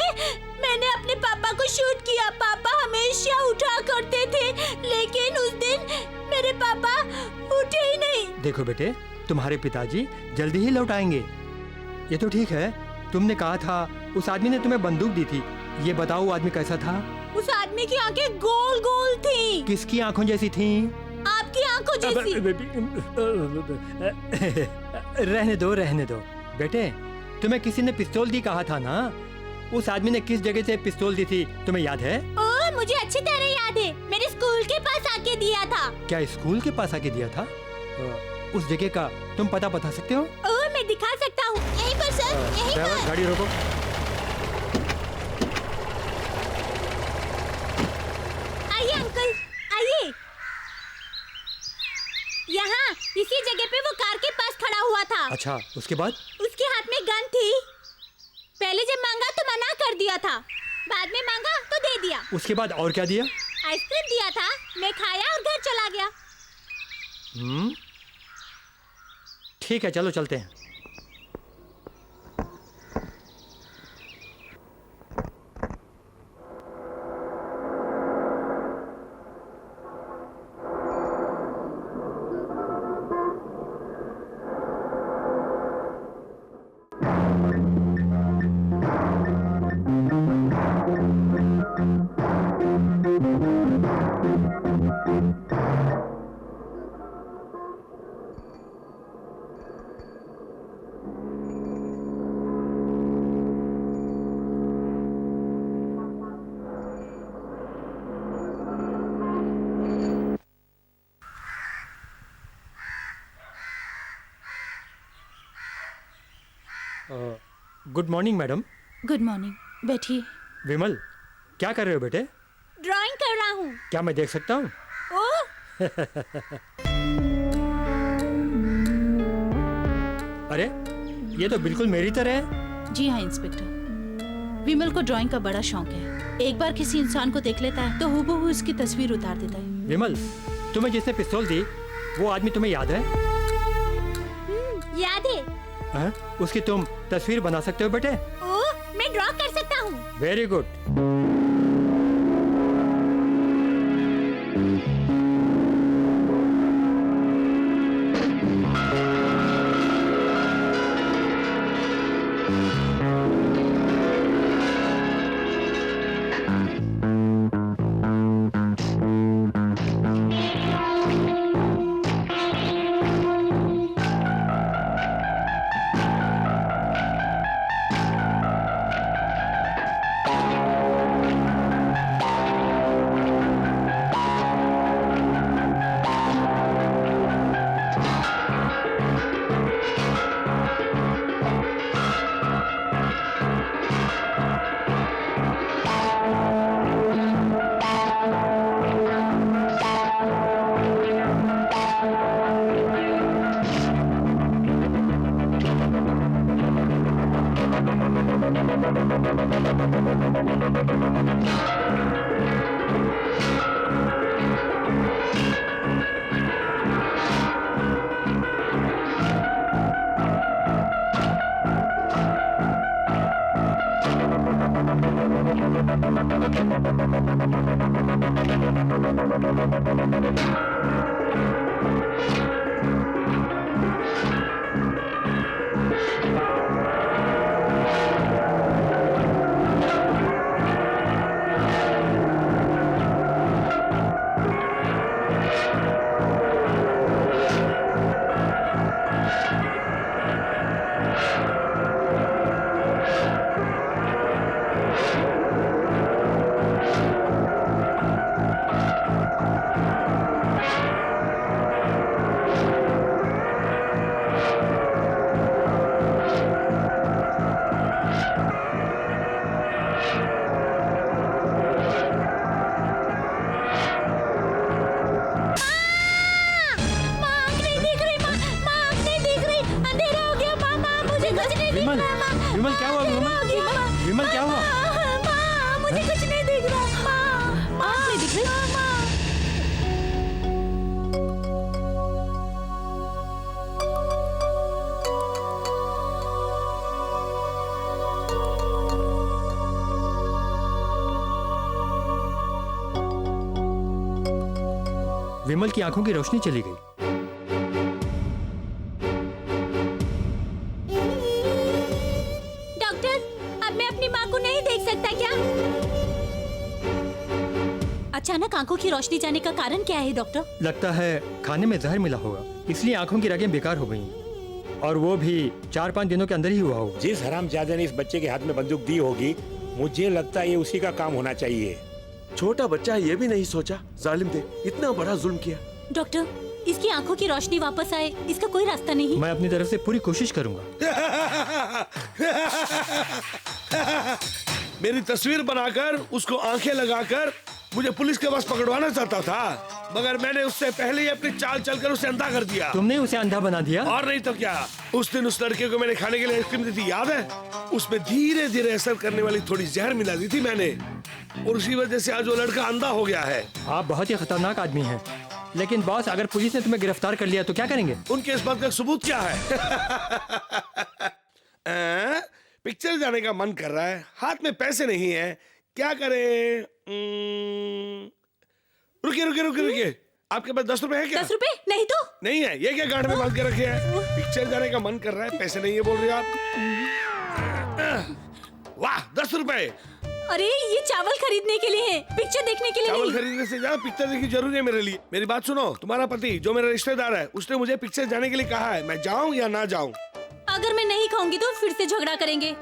S3: मैंने अपने पापा को शूट किया। पापा हमेशा उठा करते थे, लेकिन उस दिन मेरे पापा उठे ही नहीं।
S4: देखो बेटे, तुम्हारे पिताजी जल्दी ही लौट आएंगे। ये तो ठीक है। तुमने कहा था उस आदमी ने तुम्हें बंदूक दी थी। ये बताओ वो आदमी कैसा था?
S3: उस आदमी की आंखें गोल गोल थी।
S4: किसकी आंखों जैसी थी?
S3: आपकी आंखों जैसी।
S4: रहने दो, रहने दो बेटे। तुम्हें किसी ने पिस्तौल दी कहा था ना? उस आदमी ने किस जगह से पिस्तौल दी थी तुम्हें याद है?
S3: ओह, मुझे अच्छी तरह याद है। मेरे स्कूल के पास आके दिया था।
S4: क्या स्कूल के पास आके दिया था? उस जगह का तुम पता बता सकते हो?
S3: ओह, मैं दिखा सकता हूँ। यहीं पर सर, यहीं पर।
S4: गाड़ी रोको।
S3: आइए अंकल, आइए। यहाँ इसी जगह पे वो कार के पास खड़ा हुआ था।
S4: अच्छा, उसके बाद?
S3: उसके हाथ में गन थी। पहले जब मांगा तो मना कर दिया था, बाद में मांगा तो दे दिया।
S4: उसके बाद और क्या दिया?
S3: आइसक्रीम दिया था, मैं खाया और घर चला गया।
S4: ठीक है, चलो चलते हैं। Good morning madam.
S2: Good morning, बैठिए।
S4: विमल, क्या कर रहे हो बेटे?
S3: ड्राइंग कर रहा हूँ।
S4: क्या मैं देख सकता हूँ?
S3: ओह,
S4: अरे, ये तो बिल्कुल मेरी तरह है।
S2: जी हाँ इंस्पेक्टर, विमल को ड्राइंग का बड़ा शौक है। एक बार किसी इंसान को देख लेता है तो हूबहू उसकी तस्वीर उतार देता है।
S4: विमल, तुम्हें जिसने पिस्तौल दी वो आदमी तुम्हें याद है?
S3: याद है।
S4: हाँ? उसकी तुम तस्वीर बना सकते हो बेटे?
S3: ओह, मैं ड्रॉ कर सकता हूँ।
S4: Very good. विमल, विमल क्या हुआ? विमल, विमल क्या हुआ?
S3: मुझे कुछ नहीं दिख रहा। आँख नहीं दिख रही।
S4: विमल की आंखों की रोशनी चली गई।
S3: डॉक्टर, अब मैं अपनी माँ को नहीं देख सकता क्या? अचानक आंखों की रोशनी जाने का कारण क्या है डॉक्टर?
S4: लगता है खाने में जहर मिला होगा, इसलिए आंखों की रगें बेकार हो गई, और वो भी 4-5 दिनों के अंदर ही हुआ होगा।
S7: जिस हरामजादे ने इस बच्चे के हाथ में बंदूक दी होगी, मुझे लगता है ये उसी का काम होना चाहिए।
S10: छोटा बच्चा है, ये भी नहीं सोचा, जालिम थे, इतना बड़ा जुल्म किया।
S3: डॉक्टर, इसकी आंखों की रोशनी वापस आए, इसका कोई रास्ता नहीं?
S4: मैं अपनी तरफ से पूरी कोशिश करूंगा।
S6: मेरी तस्वीर बनाकर उसको आंखें लगाकर मुझे पुलिस के पास पकड़वाना चाहता था, मगर मैंने उससे पहले ही अपनी चाल चलकर उसे अंधा कर दिया।
S4: तुमने उसे अंधा बना दिया?
S6: और नहीं तो क्या। उस दिन उस लड़के को मैंने खाने के लिए आइसक्रीम दी थी, याद है? उसमें धीरे धीरे असर करने वाली थोड़ी जहर मिला दी थी मैंने, और उसी वजह से आज वो लड़का अंधा हो गया है।
S4: आप बहुत ही खतरनाक आदमी हैं। लेकिन बॉस, अगर पुलिस ने तुम्हें गिरफ्तार कर लिया तो क्या करेंगे?
S6: उनके इस बात का सबूत क्या है? पिक्चर जाने का मन कर रहा है, हाथ में पैसे नहीं है, क्या करें? रुकिए रुकिए रुकिए रुकिए, आपके पास 10 रुपए है क्या?
S3: 10 रुपए? नहीं तो?
S6: नहीं है, ये क्या गांठ में बांध के रखे हैं? पिक्चर जाने का मन कर रहा है, पैसे नहीं है बोल रहे आप। वाह, 10 रुपए।
S3: अरे ये चावल खरीदने के लिए है, पिक्चर देखने के लिए
S6: चावल
S3: नहीं।
S6: खरीदने से ज्यादा पिक्चर देखनी जरूरी है मेरे लिए। मेरी बात सुनो, तुम्हारा पति जो मेरा रिश्तेदार है, उसने मुझे पिक्चर जाने के लिए कहा है, मैं जाऊं या ना जाऊं?
S3: अगर मैं नहीं खाऊंगी तो फिर से झगड़ा करेंगे।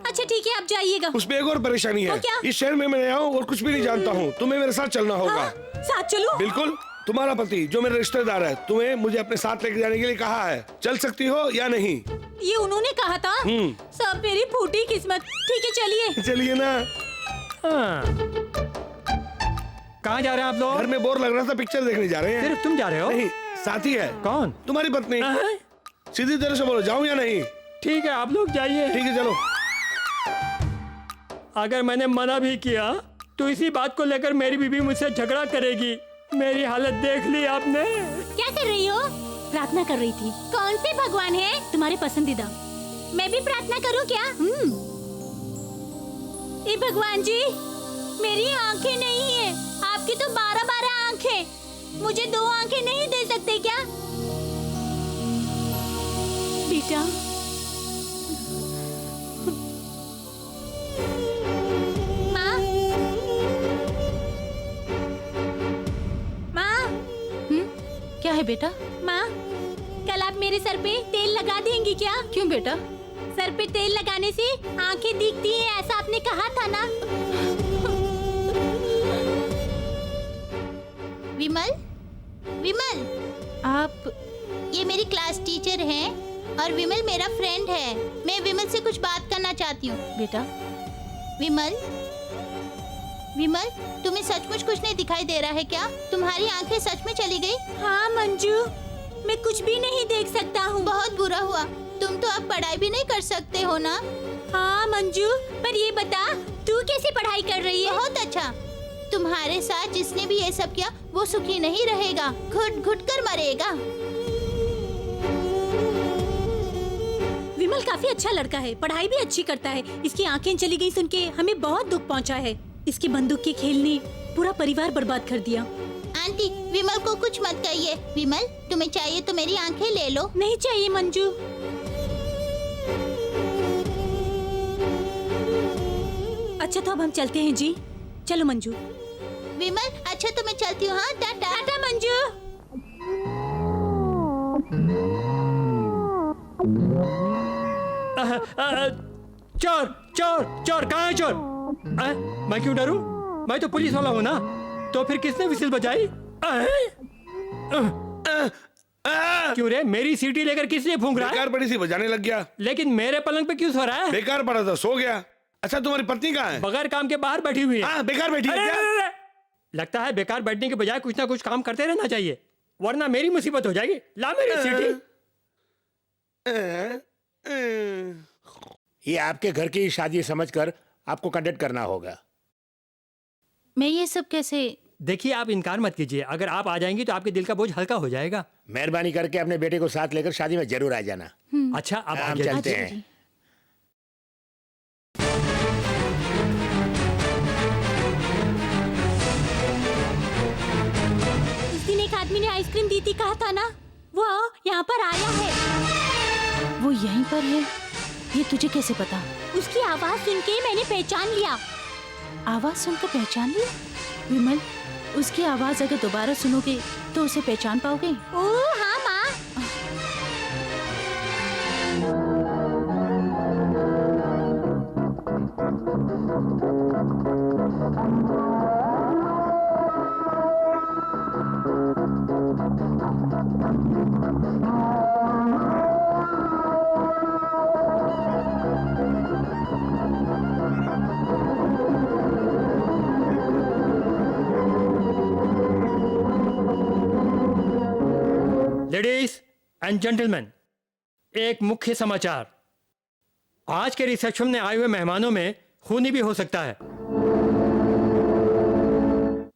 S3: अच्छा ठीक है, आप जाइएगा।
S6: उसमें एक और परेशानी है,
S3: क्या?
S6: इस शहर में मैं नया हूँ और कुछ भी नहीं जानता हूँ, तुम्हें मेरे साथ चलना होगा।
S3: साथ चलो?
S6: बिल्कुल, तुम्हारा पति जो मेरा रिश्तेदार है तुम्हें मुझे अपने साथ लेके जाने के लिए कहा है, चल सकती हो या नहीं?
S3: ये उन्होंने कहा था? सब मेरी फूटी किस्मत। ठीक है चलिए।
S6: चलिए ना।
S4: कहाँ जा रहे हैं आप लोग?
S6: घर में बोर लग रहा था, पिक्चर देखने जा रहे हैं।
S4: सिर्फ तुम जा रहे हो?
S6: नहीं, साथी है।
S4: कौन?
S6: तुम्हारी पत्नी। सीधी तरह से बोलो, जाऊं या नहीं?
S4: ठीक है आप लोग जाइए।
S6: ठीक है चलो।
S4: अगर मैंने मना भी किया तो इसी बात को लेकर मेरी बीवी मुझसे झगड़ा करेगी। मेरी हालत देख ली आपने।
S3: क्या कर रही हो? प्रार्थना कर रही थी। कौन से भगवान है तुम्हारे पसंदीदा? मैं भी प्रार्थना करूं क्या? ए भगवान जी, मेरी आंखें नहीं है, आपकी तो 12-12 आंखें। मुझे 2 आंखें नहीं दे सकते क्या? बेटा माँ, माँ,
S2: क्या है बेटा?
S3: माँ, कल आप मेरे सर पे तेल लगा देंगी क्या?
S2: क्यों बेटा?
S3: सर पे तेल लगाने से आंखें दिखती हैं, ऐसा आपने कहा था ना?
S11: विमल, विमल,
S2: आप
S11: ये मेरी क्लास टीचर हैं और विमल मेरा फ्रेंड है। मैं विमल से कुछ बात करना चाहती हूँ।
S2: बेटा,
S11: विमल, विमल, तुम्हें सचमुच कुछ नहीं दिखाई दे रहा है क्या? तुम्हारी आंखें सच में चली गई?
S3: हाँ मंजू, मैं कुछ भी नहीं देख सकता हूँ।
S11: बहुत बुरा हुआ। तुम तो अब पढ़ाई भी नहीं कर सकते हो ना?
S3: हाँ मंजू, पर ये बता तू कैसे पढ़ाई कर रही है?
S11: बहुत अच्छा। तुम्हारे साथ जिसने भी ये सब किया वो सुखी नहीं रहेगा, घुट घुट कर मरेगा।
S3: विमल काफी अच्छा लड़का है, पढ़ाई भी अच्छी करता है। इसकी आंखें चली गई सुन के हमें बहुत दुख पहुंचा है। इसकी बंदूक के खेल ने पूरा परिवार बर्बाद कर दिया।
S11: आंटी, विमल को कुछ मत कहिए। विमल, तुम्हें चाहिए तो मेरी आंखें ले लो।
S3: नहीं चाहिए मंजू। अच्छा तो अब हम चलते हैं जी। चलो मंजू।
S11: विमल, अच्छा तो मैं चलती हूँ। हाँ, टाटा।
S3: टाटा मंजू।
S4: चोर चोर चोर, कहाँ है चोर? मैं क्यों डरूं? मैं तो पुलिस वाला हूँ ना। तो फिर किसने विसिल बजाई? क्यों रे, मेरी सीटी लेकर किस लिए फूंक रहा है?
S6: बेकार पड़ी सी बजाने लग गया।
S4: लेकिन मेरे पलंग पे क्यों सो रहा है?
S6: बेकार पड़ा था, सो गया। अच्छा तुम्हारी पत्नी कहाँ है?
S4: बगैर काम के बाहर बैठी हुई है।
S6: हाँ, बेकार बैठी है
S4: अरे,
S6: क्या?
S4: अरे, अरे, लगता है बेकार बैठने के बजाय कुछ ना कुछ काम करते रहना चाहिए, वरना मेरी मुसीबत हो जाएगी। ला मेरी सीटी।
S7: ये आपके घर की शादी समझकर आपको कंडक्ट करना होगा।
S2: मैं ये सब कैसे?
S4: देखिए आप इनकार मत कीजिए, अगर आप आ जाएंगी तो आपके दिल का बोझ हल्का हो जाएगा।
S7: मेहरबानी करके अपने बेटे को साथ लेकर शादी में जरूर आ जाना।
S4: अच्छा आप
S7: हम
S4: आगे
S7: चलते
S2: अच्छा
S7: हैं।
S2: जी।
S3: उस दिन एक आदमी ने आइसक्रीम दी थी, कहा था ना, वो यहाँ पर आया है।
S2: वो यहीं पर है? ये तुझे कैसे पता?
S3: उसकी आवाज सुन के मैंने पहचान लिया।
S2: आवाज सुनकर पहचान लिया? विमल, उसकी आवाज अगर दोबारा सुनोगे तो उसे पहचान पाओगे?
S3: ओह हाँ माँ।
S4: लेडीज एंड जेंटलमैन, एक मुख्य समाचार। आज के रिसेप्शन में आए हुए मेहमानों में खूनी भी हो सकता है।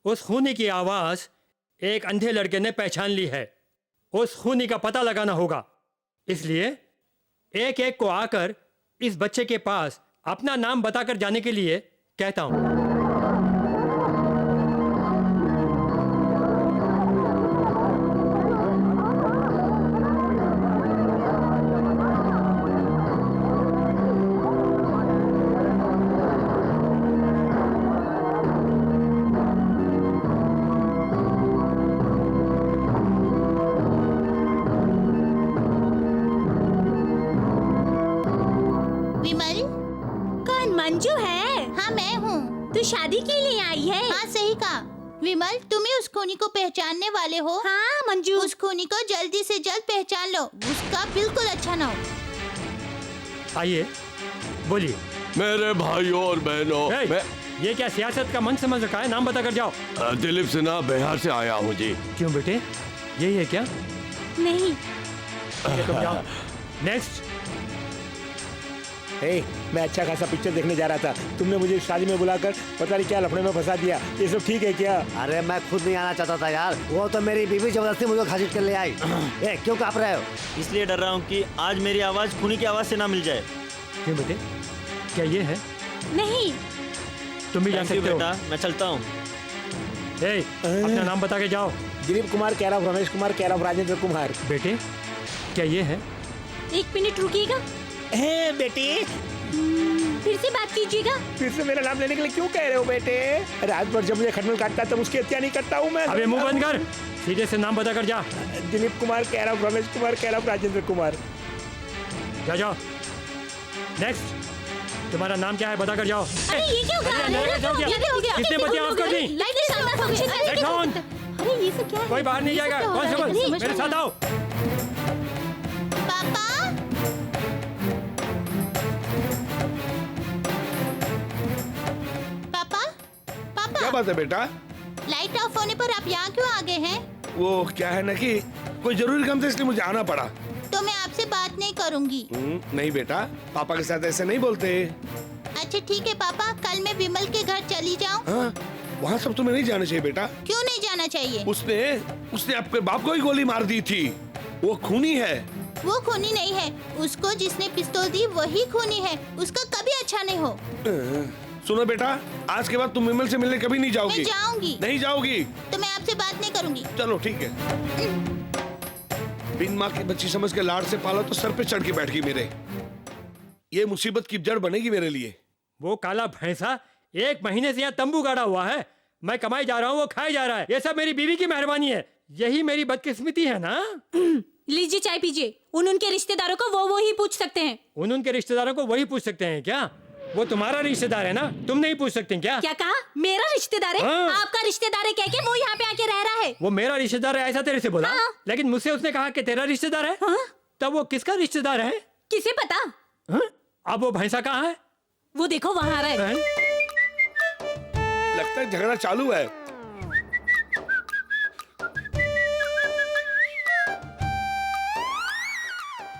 S4: उस खूनी की आवाज एक अंधे लड़के ने पहचान ली है। उस खूनी का पता लगाना होगा, इसलिए एक एक को आकर इस बच्चे के पास अपना नाम बताकर जाने के लिए कहता हूं।
S11: विमल,
S3: कौन? मंजू है?
S11: हाँ मैं हूँ।
S3: तू शादी के लिए आई है?
S11: हाँ सही कहा। विमल, तुम ही उस खूनी को पहचानने वाले हो?
S3: हाँ मंजू।
S11: उस खूनी को जल्दी से जल्द पहचान लो, उसका बिल्कुल अच्छा ना हो।
S4: आइए, बोलिए।
S1: मेरे भाइयों और बहनों,
S4: ए,
S1: मैं
S4: ये क्या सियासत का मंच समझ रखा है? नाम बता कर जाओ।
S1: दिलीप सिन्हा बिहार से आया हूँ जी।
S4: क्यों बेटे, यही है क्या?
S3: नहीं।
S4: ठीक है, तुम जाओ। नेक्स्ट।
S7: हे, मैं अच्छा खासा पिक्चर देखने जा रहा था, तुमने मुझे शादी में बुलाकर पता नहीं क्या लफड़े में फंसा दिया। ये सब ठीक है क्या?
S5: अरे मैं खुद नहीं आना चाहता था यार, वो तो मेरी बीवी जबरदस्ती मुझे घसीट कर ले आई। ए, क्यों कांप रहे हो?
S8: इसलिए डर रहा हूँ कि आज मेरी आवाज़ खूनी की आवाज़ से ना मिल जाए।
S4: क्यों बेटे, क्या ये है?
S3: नहीं।
S4: तुम भी जा
S8: Thank you
S4: सकते हो।
S8: बेटा, मैं चलता हूँ।
S4: ए, अपना नाम बता के जाओ।
S7: Dilip Kumar, care of Ramesh Kumar, care of Rajendra Kumar.
S4: बेटे, क्या ये है?
S3: 1 मिनट रुकिएगा,
S7: हे बेटी,
S3: फिर से बात कीजिएगा।
S7: फिर से मेरा नाम लेने के लिए क्यों कह रहे हो बेटे? रात भर जब मुझे खटमल काटता है तब उसकी हत्या नहीं करता हूँ मैं।
S4: अबे मुंह बंद कर, सीधे से नाम बता कर जा।
S7: Dilip Kumar, care of Ramesh Kumar, care of Rajendra Kumar.
S4: जा जाओ। नेक्स्ट। तुम्हारा नाम क्या है, बता कर जाओ।
S3: अरे ये क्या हो गया?
S4: अरे, अरे, क्या हो गया?
S3: ये क्या हो गया?
S4: किसने बत्तियां ऑफ कर दी?
S3: लाइट के सामने फंक्शन है।
S4: Get on!
S3: अरे ये सब क्या है?
S4: कोई बाहर नहीं
S3: ये सब
S4: जाएगा।
S3: क्या हो रहा है?
S4: कांस्टेबल,
S3: अरे,
S4: मेरे साथ आओ।
S11: पापा, पापा, पापा,
S6: क्या बात है बेटा?
S11: लाइट ऑफ होने पर आप यहाँ क्यों आ गए हैं?
S6: वो क्या है ना कि कोई जरूरी काम था इसलिए मुझे आना पड़ा।
S11: तो मैं आपसे बात नहीं करूँगी।
S6: नहीं बेटा, पापा के साथ ऐसे नहीं बोलते।
S11: अच्छा ठीक है पापा, कल मैं विमल के घर चली जाऊँ?
S6: हाँ, वहाँ सब तुम्हें नहीं जाना चाहिए बेटा।
S11: क्यों नहीं जाना चाहिए?
S6: उसने आपके बाप को ही गोली मार दी थी। वो खूनी है।
S11: वो खूनी नहीं है, उसको जिसने पिस्तौल दी वही खूनी है, उसका कभी अच्छा नहीं हो।
S6: सुनो बेटा, आज के बाद तुम विमल से मिलने कभी नहीं जाओगी।
S11: मैं जाऊंगी।
S6: नहीं जाओगी
S11: तो मैं आपसे बात नहीं करूंगी।
S6: चलो ठीक है। बिन माँ की बच्ची समझ के लाड़ से पाला तो सर पे चढ़ के बैठ गई मेरे। ये मुसीबत की जड़ बनेगी मेरे लिए।
S4: वो काला भैंसा 1 महीने से यहाँ तंबू गाड़ा हुआ है। मैं कमाई जा रहा हूँ, वो खाए जा रहा है। ये सब मेरी बीवी की मेहरबानी है। यही मेरी बदकिस्मती है ना।
S3: लीजिए चाय पीजिए। उनके रिश्तेदारों को वो ही पूछ सकते हैं।
S4: उनके रिश्तेदारों को वही पूछ सकते हैं क्या? वो तुम्हारा रिश्तेदार है ना, तुम नहीं पूछ सकते क्या?
S3: क्या कहा? मेरा रिश्तेदार है?
S4: हाँ।
S3: आपका रिश्तेदार है कह के वो यहाँ पे आके रह रहा है।
S4: वो मेरा रिश्तेदार है ऐसा तेरे से बोला?
S3: हाँ।
S4: लेकिन मुझसे उसने कहा कि तेरा रिश्तेदार है।
S3: हाँ?
S4: तब वो किसका रिश्तेदार है?
S3: किसे पता?
S4: हाँ? अब वो भैंसा कहाँ है?
S3: वो देखो वहाँ आ रहा है।
S4: हैं?
S6: लगता है झगड़ा चालू है।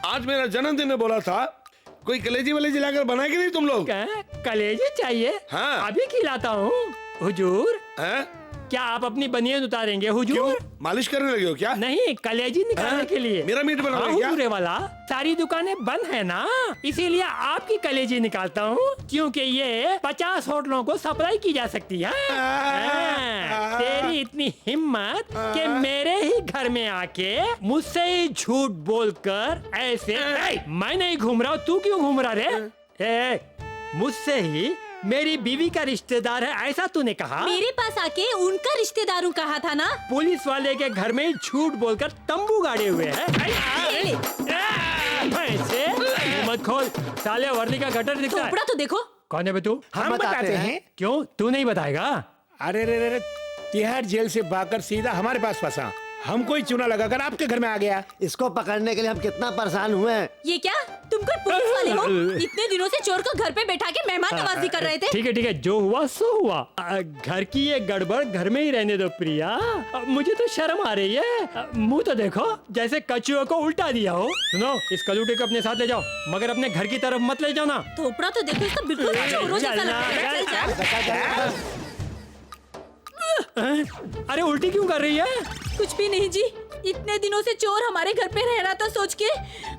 S6: आज मेरा जन्मदिन है, बोला था कोई कलेजी वलेजी लाकर बनाएगी नहीं तुम लोग?
S4: क्या? कलेजे चाहिए?
S6: हाँ।
S4: अभी खिलाता हूँ। हुजूर,
S6: हैं?
S4: क्या आप अपनी बनियान उतारेंगे हुजूर?
S6: क्यों? मालिश करने लगे हो क्या?
S4: नहीं, कलेजी निकालने
S6: हाँ?
S4: के लिए।
S6: मेरा मीट बना रहे
S4: हाँ,
S6: हो क्या?
S4: हुजूरे वाला, सारी दुकानें बंद है ना, इसीलिए आपकी कलेजी निकालता हूँ, क्योंकि ये 50 होटलों को सप्लाई की जा सकती है। हाँ, तेरी इतनी हिम्मत कि मेरे ही घर में आके मुझसे ही झूठ बोलकर ऐसे। मैं नहीं घूम रहा हूँ, तू क्यों घूम रहा रे? मुझसे ही मेरी बीवी का रिश्तेदार है ऐसा तूने कहा?
S3: मेरे पास आके उनका रिश्तेदारों कहा था ना।
S4: पुलिस वाले के घर में झूठ बोलकर तंबू गाड़े हुए हैं। ऐसे मत खोल, साले वर्दी का गटर दिखता है।
S3: थोपड़ा तो देखो।
S4: कौन है बे तू?
S7: हम बताते हैं।
S4: क्यों, तू नहीं बताएगा?
S7: अरे रे रे, तिहाड़ जेल से भागकर सीधा हमारे पास फंसा। हम कोई चूना लगाकर आपके घर में आ गया।
S5: इसको पकड़ने के लिए हम कितना परेशान हुए हैं।
S3: ये क्या? तुम कोई पुलिस वाले हो? इतने दिनों से चोर को घर पे बैठा के मेहमान नवाजी कर रहे थे।
S4: ठीक है, जो हुआ सो हुआ। घर की ये गड़बड़ घर में ही रहने दो प्रिया। मुझे तो शर्म आ रही है। मुंह तो देखो, जैसे कछुओं को उल्टा दिया हो। सुनो, इस कलूटे को अपने साथ ले जाओ, मगर अपने घर की तरफ मत ले जाओ ना।
S3: थोपड़ा तो देखो, इसका बिल्कुल चोरों जैसा लगता है। चल जा।
S4: अरे उल्टी क्यों कर रही है?
S3: कुछ भी नहीं जी, इतने दिनों से चोर हमारे घर पे रह रहा था, सोच के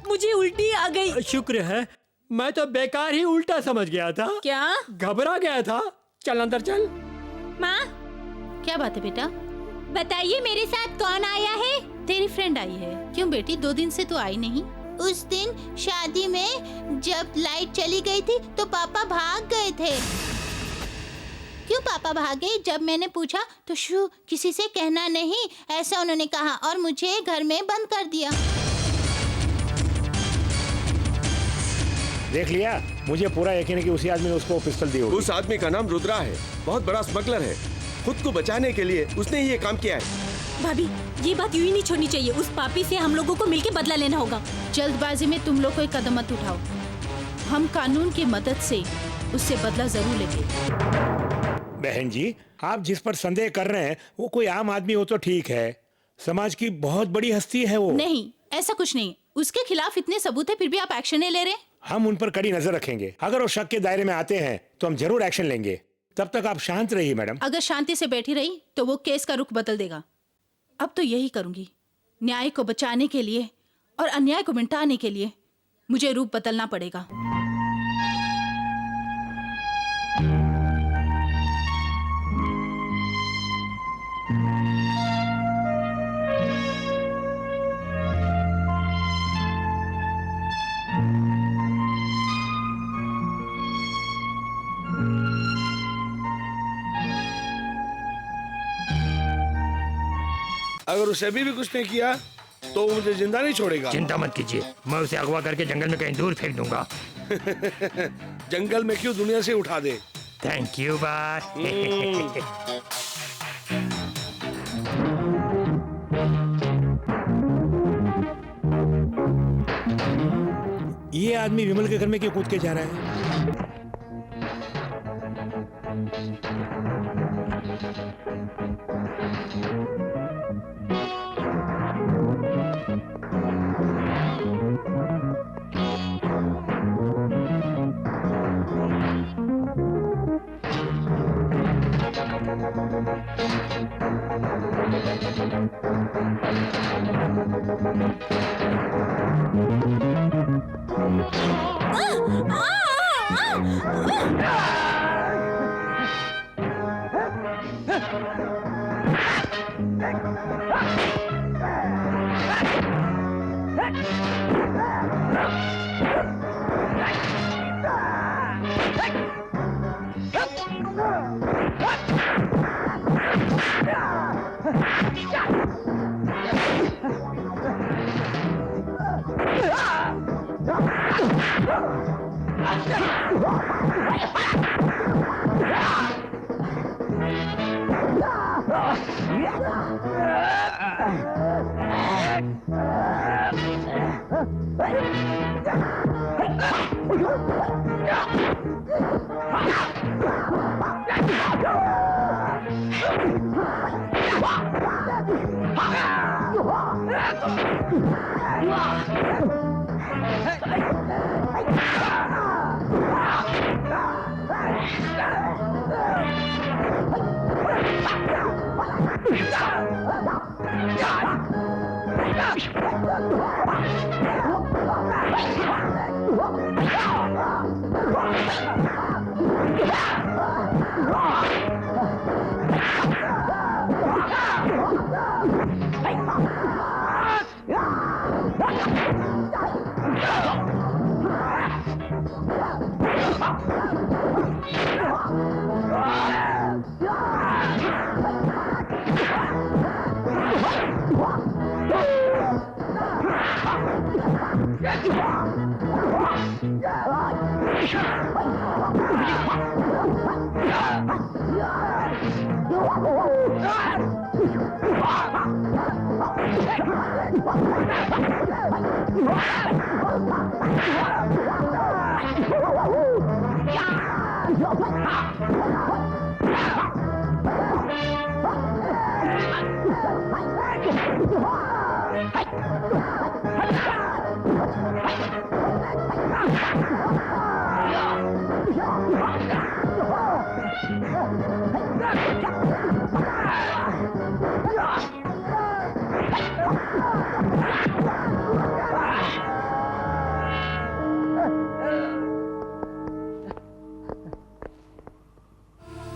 S3: मुझे उल्टी आ गई।
S4: शुक्र है, मैं तो बेकार ही उल्टा समझ गया था।
S3: क्या?
S4: घबरा गया था। चल अंदर चल।
S3: माँ,
S2: क्या बात है बेटा?
S3: बताइए मेरे साथ कौन आया है?
S2: तेरी फ्रेंड आई है। क्यों बेटी, 2 दिन से तो आई नहीं?
S11: उस दिन शादी में जब लाइट चली गई थी तो पापा भाग गए थे। क्यों पापा भागे? जब मैंने पूछा तो शू, किसी से कहना नहीं, ऐसा उन्होंने कहा और मुझे घर में बंद कर दिया।
S7: देख लिया, मुझे पूरा यकीन है कि उसी आदमी ने उसको पिस्तौल दी होगी।
S10: उस आदमी का नाम रुद्रा है, बहुत बड़ा स्मगलर है। खुद को बचाने के लिए उसने ही ये काम किया है।
S3: भाभी, ये बात यूं ही नहीं छोड़नी चाहिए। उस पापी से हम लोगों को मिलके बदला लेना होगा।
S2: जल्दबाजी में तुम लोग कोई कदम मत उठाओ। हम कानून की मदद से उससे बदला जरूर लेंगे।
S7: बहन जी, आप जिस पर संदेह कर रहे हैं वो कोई आम आदमी हो तो ठीक है, समाज की बहुत बड़ी हस्ती है वो।
S2: नहीं, ऐसा कुछ नहीं। उसके खिलाफ इतने सबूत है, फिर भी आप एक्शन नहीं ले रहे।
S7: हम उन पर कड़ी नजर रखेंगे। अगर वो शक के दायरे में आते हैं तो हम जरूर एक्शन लेंगे। तब तक आप शांत रहिए मैडम।
S2: अगर शांति से बैठी रही तो वो केस का रुख बदल देगा। अब तो यही करूंगी। न्याय को बचाने के लिए और अन्याय को मिटाने के लिए मुझे रूप बदलना पड़ेगा।
S6: अगर उसे अभी भी कुछ नहीं किया तो वो मुझे जिंदा नहीं छोड़ेगा।
S4: चिंता मत कीजिए, मैं उसे अगवा करके जंगल में कहीं दूर फेंक दूंगा।
S6: जंगल में क्यों, दुनिया से उठा दे।
S4: Thank you bye.
S7: ये आदमी विमल के घर में क्यों कूद के जा रहा है?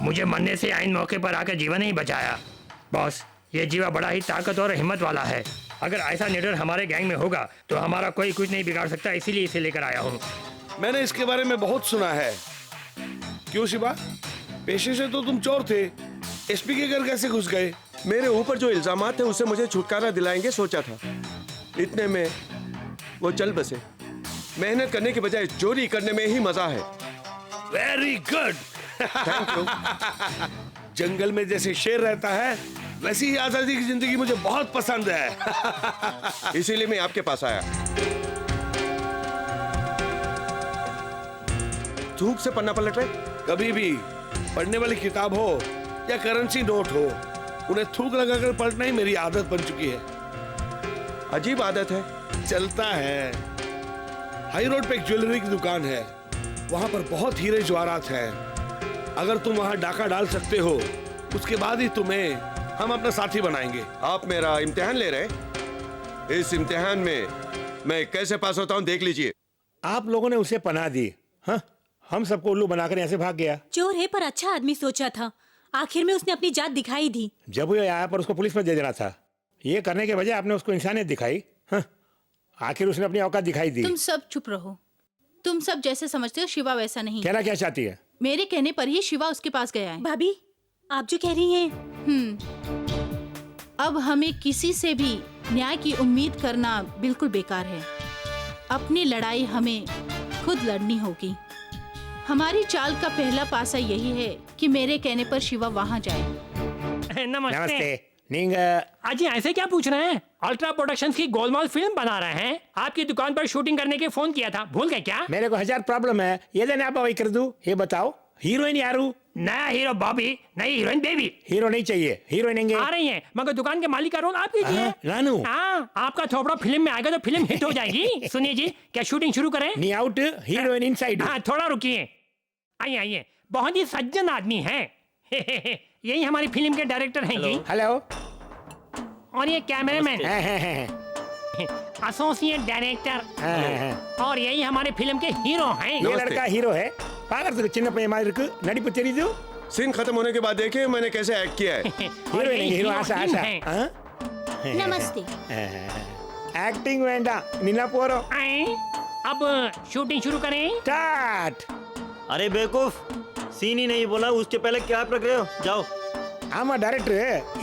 S4: मुझे मरने से आइन मौके पर आकर जीवन ही बचाया। बॉस, ये जीवा बड़ा ही ताकत और हिम्मत वाला है। अगर ऐसा निडर हमारे गैंग में होगा तो हमारा कोई कुछ नहीं बिगाड़ सकता, इसीलिए इसे लेकर आया हूँ।
S6: मैंने इसके बारे में बहुत सुना है। क्यों शिवा, पेशे से तो तुम चोर थे, एसपी के घर कैसे घुस गए?
S10: मेरे ऊपर जो इल्जामात थे उससे मुझे छुटकारा दिलाएंगे सोचा था, इतने में वो चल बसे। मेहनत करने के बजाय चोरी करने में ही मजा है।
S6: Very good.
S10: Thank you.
S6: जंगल में जैसे शेर रहता है वैसी ही आजादी की जिंदगी मुझे बहुत पसंद है।
S10: इसीलिए मैं आपके पास आया। थूक से पन्ना पलट रहे।
S6: कभी भी पढ़ने वाली किताब हो या करेंसी नोट हो, उन्हें थूक लगाकर पढ़ना ही मेरी आदत बन चुकी है।
S10: अजीब आदत है।
S6: चलता है। हाई रोड पे एक ज्वेलरी की दुकान है, वहां पर बहुत हीरे जवाहरात हैं। अगर तुम वहां डाका डाल सकते हो, उसके बाद ही तुम्हें हम अपना साथी बनाएंगे।
S10: आप मेरा इम्तिहान ले रहे? इस इम्तिहान में मैं कैसे पास होता हूँ देख लीजिए।
S7: आप लोगों ने उसे पनाह दी, हाँ? हम सबको उल्लू बनाकर यहाँ से भाग गया।
S3: चोर है पर अच्छा आदमी सोचा था। आखिर में उसने अपनी जात दिखाई दी।
S7: जब वो आया पर उसको पुलिस में दे देना था। ये करने के बजाय आपने उसको इंसानियत दिखाई, हाँ? आखिर उसने अपनी औकात दिखाई दी।
S2: तुम सब चुप रहो। तुम सब जैसे समझते हो शिवा वैसा नहीं।
S7: कहना क्या चाहती है?
S2: मेरे कहने पर ही शिवा उसके पास गया है।
S3: भाभी, आप जो कह रही हैं।
S2: अब हमें किसी से भी न्याय की उम्मीद करना बिल्कुल बेकार है। अपनी लड़ाई हमें खुद लड़नी होगी। हमारी चाल का पहला पासा यही है कि मेरे कहने पर शिवा वहाँ जाए।
S4: नमस्ते।
S7: नींग
S4: अजी ऐसे क्या पूछ रहे हैं? अल्ट्रा प्रोडक्शंस की गोलमाल फिल्म बना रहे हैं। आपकी दुकान पर शूटिंग करने के फोन किया था, भूल गए क्या?
S7: मेरे को 1000 प्रॉब्लम है, ये देने आप वही कर दूं। ये बताओ, हीरोइन यारू?
S4: नया हीरो बॉबी, नई हीरोइन बेबी।
S7: हीरो नहीं चाहिए, हीरोइन
S4: आ रही हैं, मगर दुकान के मालिक का रोल आप कीजिए।
S7: रानू,
S4: हाँ, आपका थोपड़ा फिल्म में आएगा तो फिल्म हिट हो जाएगी। सुनिए जी, क्या शूटिंग शुरू करें?
S7: नी आउट, हीरोइन इनसाइड।
S4: हाँ, थोड़ा रुकिए। आइए आइए, बहुत ही सज्जन आदमी है। यही हमारी फिल्म के डायरेक्टर हैं जी।
S7: हेलो।
S4: और ये कैमरामैन, एसोसिएट डायरेक्टर, और यही हमारे फिल्म के हीरो हैं।
S7: ये लड़का हीरो है। पागल चिन्ह पे मार रख नडिप तेरीदु।
S10: सीन खत्म होने के बाद देखे मैंने कैसे एक्ट किया है।
S7: हीरो आशा आशा।
S11: नमस्ते।
S7: एक्टिंग वेंडा निना पोरो।
S4: अब शूटिंग शुरू करें।
S7: स्टार्ट।
S8: अरे बेवकूफ, सीन ही नहीं बोला, उसके पहले क्या पकड़ रहे हो? जाओ।
S7: आमा डायरेक्टर,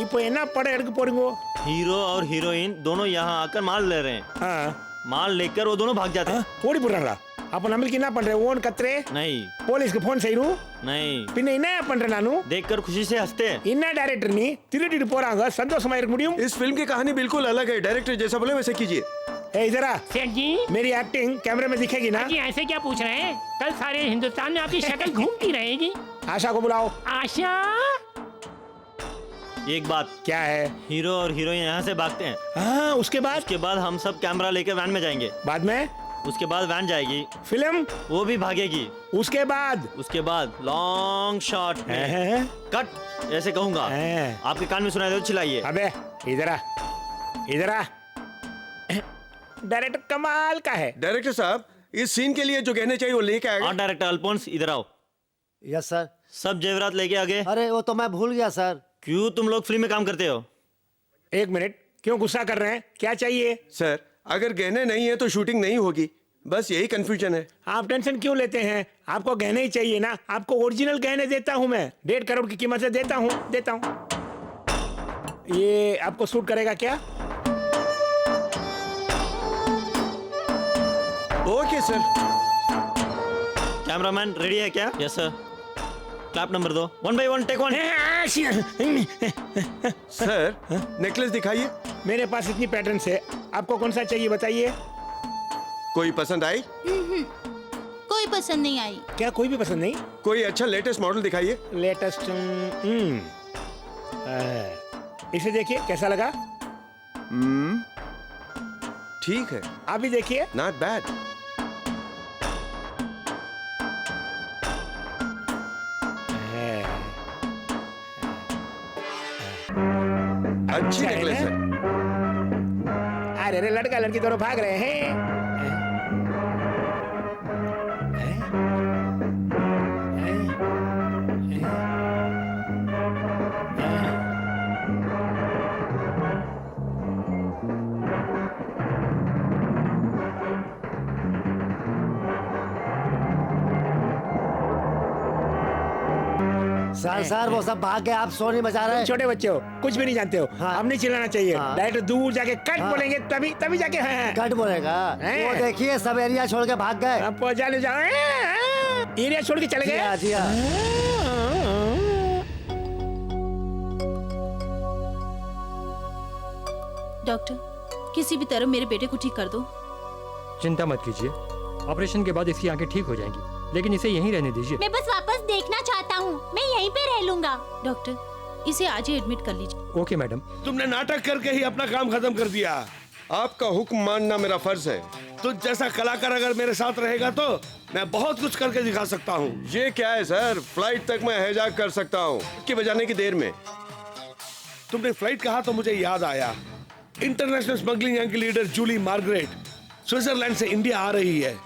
S7: இப்போ என்ன படம் எடுக்க போறீங்க?
S8: हीरो और हीरोइन दोनों यहाँ आकर माल ले रहे हैं।
S7: हाँ।
S8: माल लेकर वो दोनों भाग जाते हैं।
S7: ஓடி போறாங்களா? அப்ப நம்மளுக்கு என்ன பண்ற? ஓன் கத்துறே?
S8: नहीं
S7: போலீஸ்க்கு ஃபோன் செய்யணும்?
S8: नहीं,
S7: பின்ன என்ன பண்ற நானு?
S8: देखकर खुशी से हंसते हैं।
S7: என்ன டைரக்டர் நீ? திருடிட்டு போறாங்க, சந்தோஷமா இருக்க முடியும்?
S10: इस फिल्म की कहानी बिल्कुल अलग है। डायरेक्टर जैसा बोले वैसे कीजिए।
S7: ए इधर आ।
S4: सेठ जी,
S7: मेरी एक्टिंग कैमरे में दिखेगी ना?
S4: जी ऐसे क्या पूछ रहे हैं? कल सारे हिंदुस्तान में आपकी शक्ल घूमती रहेगी।
S7: आशा को बुलाओ।
S4: आशा,
S8: एक बात,
S7: क्या है?
S8: हीरो और हीरोइन यहाँ से भागते हैं।
S7: हाँ, उसके बाद
S8: हम सब कैमरा लेकर वैन में जाएंगे।
S7: बाद में
S8: उसके बाद वैन जाएगी,
S7: फिल्म
S8: वो भी भागेगी।
S7: उसके बाद
S8: लॉन्ग शॉट में कट ऐसे कहूंगा, आपके कान में सुनाई दे तो चिल्लाइए।
S7: अबे इधर आ, इधर आ। डायरेक्टर कमाल का है।
S10: डायरेक्टर साहब, इस सीन के लिए जो गहने चाहिए वो लेके आएगा।
S8: और डायरेक्टर अल्फोंस, इधर आओ।
S5: Yes sir.
S8: सब जेवरात लेके आ गए?
S5: अरे वो तो मैं भूल गया सर।
S8: क्यों तुम लोग फिल्म में काम करते हो?
S7: एक मिनट, क्यों गुस्सा कर रहे हैं? क्या चाहिए?
S10: सर, अगर गहने नहीं है तो शूटिंग नहीं होगी, बस यही कंफ्यूजन है।
S7: आप टेंशन क्यों लेते हैं? आपको गहने ही चाहिए ना? आपको ओरिजिनल गहने देता हूं मैं, 1.5 करोड़ की कीमत से देता हूं। ये आपको सूट करेगा क्या?
S10: Okay sir.
S8: कैमरामैन रेडी है क्या? Yes sir. Clap number 2, 1 by 1 take 1।
S10: Sir, necklace दिखाइए।
S7: मेरे पास इतनी पैटर्न्स है, आपको कौन सा चाहिए बताइए?
S10: कोई पसंद आई?
S11: कोई पसंद नहीं आई।
S7: क्या कोई भी पसंद नहीं?
S10: कोई अच्छा लेटेस्ट मॉडल दिखाइए।
S7: लेटेस्ट। इसे देखिए, कैसा लगा?
S10: ठीक है।
S7: आप भी देखिए।
S10: Not bad. अच्छी नेकलेस है।
S7: अरे लड़का लड़की दोनों भाग रहे हैं।
S5: सर वो सब भाग गए, आप सोनी बजा रहे हैं।
S7: छोटे बच्चे हो, कुछ भी नहीं जानते हो।
S5: हाँ।
S7: अब नहीं चिल्लाना चाहिए।
S5: हाँ।
S7: डायरेक्टर दूर जाके कट बोलेंगे, तभी जाके
S5: कट बोलेगा। वो देखिए सब एरिया छोड़ के भाग गए।
S7: अब पहुंचा जाओ, एरिया छोड़ के चले गए।
S5: जी हाँ।
S2: डॉक्टर किसी भी तरह मेरे बेटे को ठीक कर दो।
S4: चिंता मत कीजिए, ऑपरेशन के बाद इसकी आंखें ठीक हो जाएंगी, लेकिन इसे यहीं रहने दीजिए।
S3: मैं बस वापस देखना चाहता हूँ, मैं यहीं पे रह लूंगा।
S2: डॉक्टर इसे आज ही एडमिट कर लीजिए।
S4: Okay madam.
S6: तुमने नाटक करके ही अपना काम खत्म कर दिया।
S10: आपका हुक्म मानना मेरा फर्ज है।
S6: तुझ जैसा कलाकार अगर मेरे साथ रहेगा तो मैं बहुत कुछ करके दिखा सकता हूँ।
S10: ये क्या है सर, फ्लाइट तक मैं हैजाक कर सकता हूँ कि बजाने की देर में।
S6: तुमने फ्लाइट कहा तो मुझे याद आया, इंटरनेशनल स्मगलिंग गैंग की लीडर जूली मार्गरेट स्विट्जरलैंड से इंडिया आ रही है।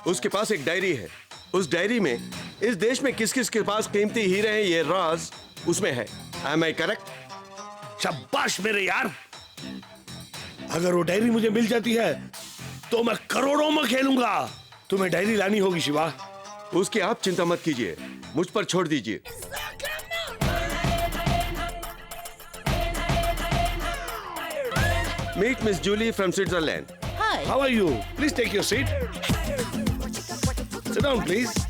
S10: उसके पास एक डायरी है। उस डायरी में इस देश में किस किस के पास कीमती हीरे हैं ये राज उसमें है। Am I correct?
S6: शाबाश मेरे यार, अगर वो डायरी मुझे मिल जाती है तो मैं करोड़ों में खेलूंगा। तुम्हें डायरी लानी होगी शिवा।
S10: उसकी आप चिंता मत कीजिए, मुझ पर छोड़ दीजिए। Meet Miss Julie from Switzerland.
S2: Hi.
S6: How are you? Please take your seat. Sit down, please.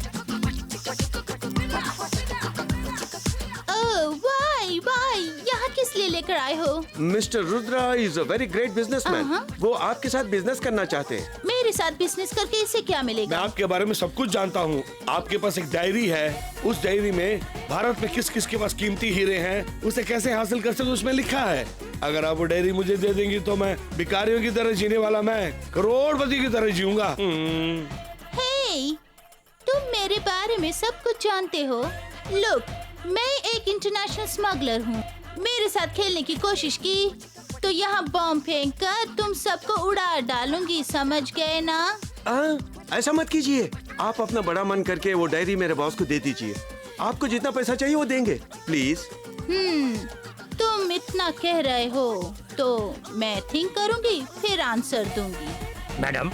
S11: Why यहाँ किस लिए लेकर आए हो?
S10: Mister Rudra is a very great businessman. वो आपके साथ बिजनेस करना चाहते हैं।
S11: मेरे साथ बिजनेस करके इसे क्या
S6: मैं
S11: मिलेगा?
S6: आपके बारे में सब कुछ जानता हूँ। आपके पास एक डायरी है, उस डायरी में भारत में किस किस के पास कीमती हीरे हैं, उसे कैसे हासिल कर सकते उसमें लिखा है। अगर आप वो डायरी मुझे दे देंगी तो मैं भिखारियों की तरह जीने वाला मैं करोड़पति की तरह जीऊंगा।
S11: हे, तुम मेरे बारे में सब कुछ जानते हो। लुक, मैं एक इंटरनेशनल स्मगलर हूँ। मेरे साथ खेलने की कोशिश की तो यहाँ बॉम्ब फेंक कर तुम सबको उड़ा डालूंगी, समझ गए ना?
S10: ऐसा मत कीजिए। आप अपना बड़ा मन करके वो डायरी मेरे बॉस को दे दीजिए। आपको जितना पैसा चाहिए वो देंगे, प्लीज।
S11: तुम इतना कह रहे हो तो मैं थिंक करूंगी, फिर आंसर दूंगी।
S4: मैडम,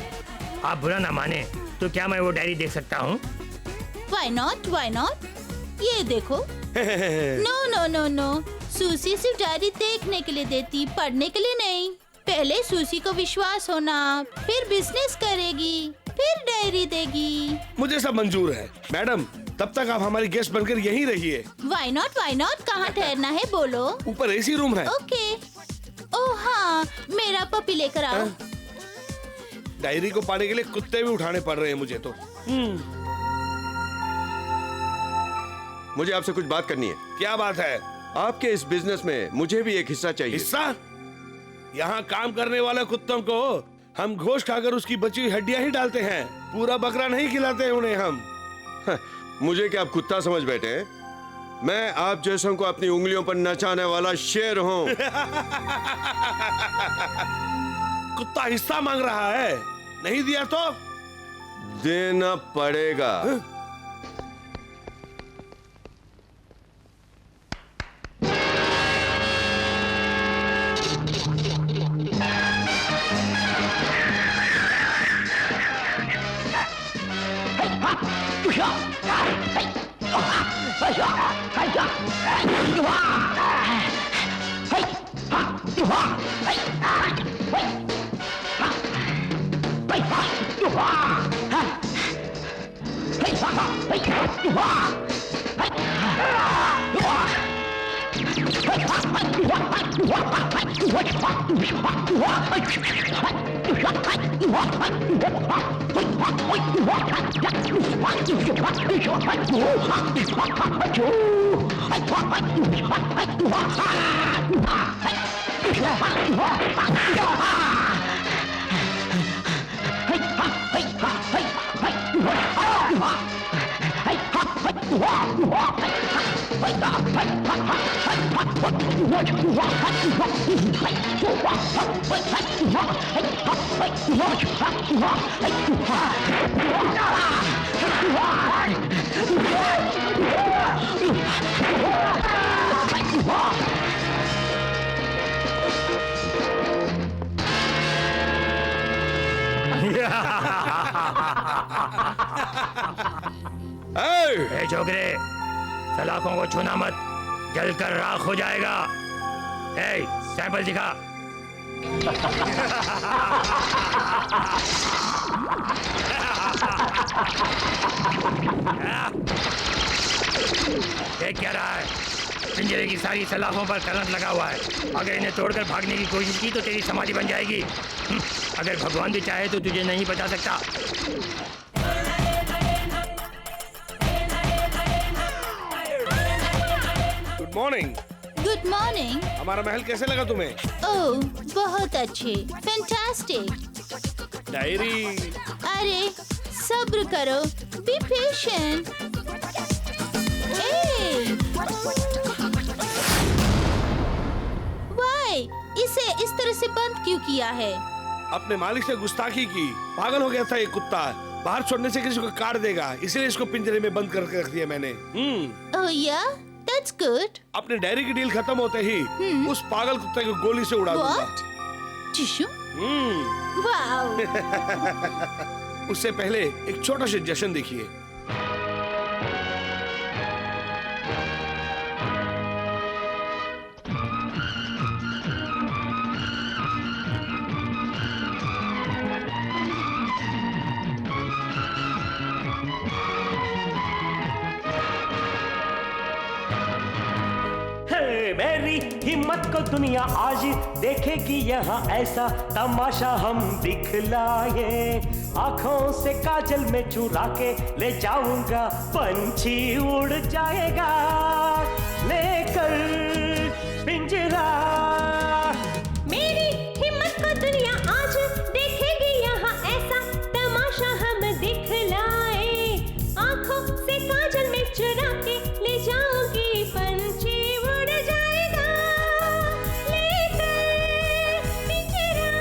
S4: आप बुरा ना माने तो क्या मैं वो डायरी देख सकता हूँ?
S11: Why not? Why not? ये देखो। No no no no, Susie सिर्फ डायरी देखने के लिए देती, पढ़ने के लिए नहीं। पहले सूसी को विश्वास होना, फिर बिजनेस करेगी, फिर डायरी देगी।
S6: मुझे सब मंजूर है मैडम, तब तक आप हमारी गेस्ट बनकर यहीं रहिए।
S11: Why not? Why not? कहाँ ठहरना है बोलो?
S6: ऊपर एसी रूम है।
S11: ओके। ओह हाँ, मेरा पपी लेकर आओ।
S6: डायरी को पाने के लिए कुत्ते भी उठाने पड़ रहे हैं मुझे तो।
S10: मुझे आपसे कुछ बात करनी है।
S6: क्या बात है?
S10: आपके इस बिजनेस में मुझे भी एक हिस्सा चाहिए।
S6: हिस्सा? यहाँ काम करने वाले कुत्तों को हम गोश्त खाकर उसकी बची हुई हड्डियां ही डालते हैं, पूरा बकरा नहीं खिलाते हैं उन्हें हम।
S10: मुझे क्या आप कुत्ता समझ बैठे हैं? मैं आप जैसों को अपनी उंगलियों पर नचाने वाला शेर हूँ।
S6: कुत्ता हिस्सा मांग रहा है, नहीं दिया तो
S10: देना पड़ेगा।
S4: ए छोकरे, सलाखों को छूना मत, जलकर राख हो जाएगा। ए, सैंपल दिखा। देख क्या रहा है?
S7: पिंजरे की सारी सलाखों पर करंट लगा हुआ है। अगर इन्हें तोड़कर भागने की कोशिश की तो तेरी समाधि बन जाएगी। अगर भगवान भी चाहे तो तुझे नहीं बचा सकता।
S6: Good morning.
S11: Good morning.
S6: हमारा महल कैसे लगा तुम्हें?
S11: ओह, बहुत अच्छे, फैंटास्टिक।
S6: डायरी।
S11: अरे सब्र करो, बी पेशेंट। वाई, इसे इस तरह से बंद क्यों किया है?
S6: अपने मालिक से गुस्ताखी की, पागल हो गया था ये कुत्ता। बाहर छोड़ने से किसी को काट देगा, इसलिए इसको पिंजरे में बंद करके रख दिया मैंने।
S11: ओह या, दैट्स गुड।
S6: अपने डायरी की डील खत्म होते ही उस पागल कुत्ते को गोली से उड़ा दूंगा।
S11: What? टिश्यू? वाओ।
S6: उससे पहले एक छोटा सा जश्न देखिए।
S9: मेरी हिम्मत को दुनिया आज देखेगी, यहाँ ऐसा तमाशा हम दिखलाए। आंखों से काजल में चुरा के ले जाऊंगा, पंछी उड़ जाएगा लेकर पिंजरा।
S3: मेरी हिम्मत को दुनिया आज देखेगी, यहाँ ऐसा तमाशा हम दिखलाए। आंखों से काजल में चुरा के ले जाओगी, पंछी उड़ जाएगा लेकर पिंजरा।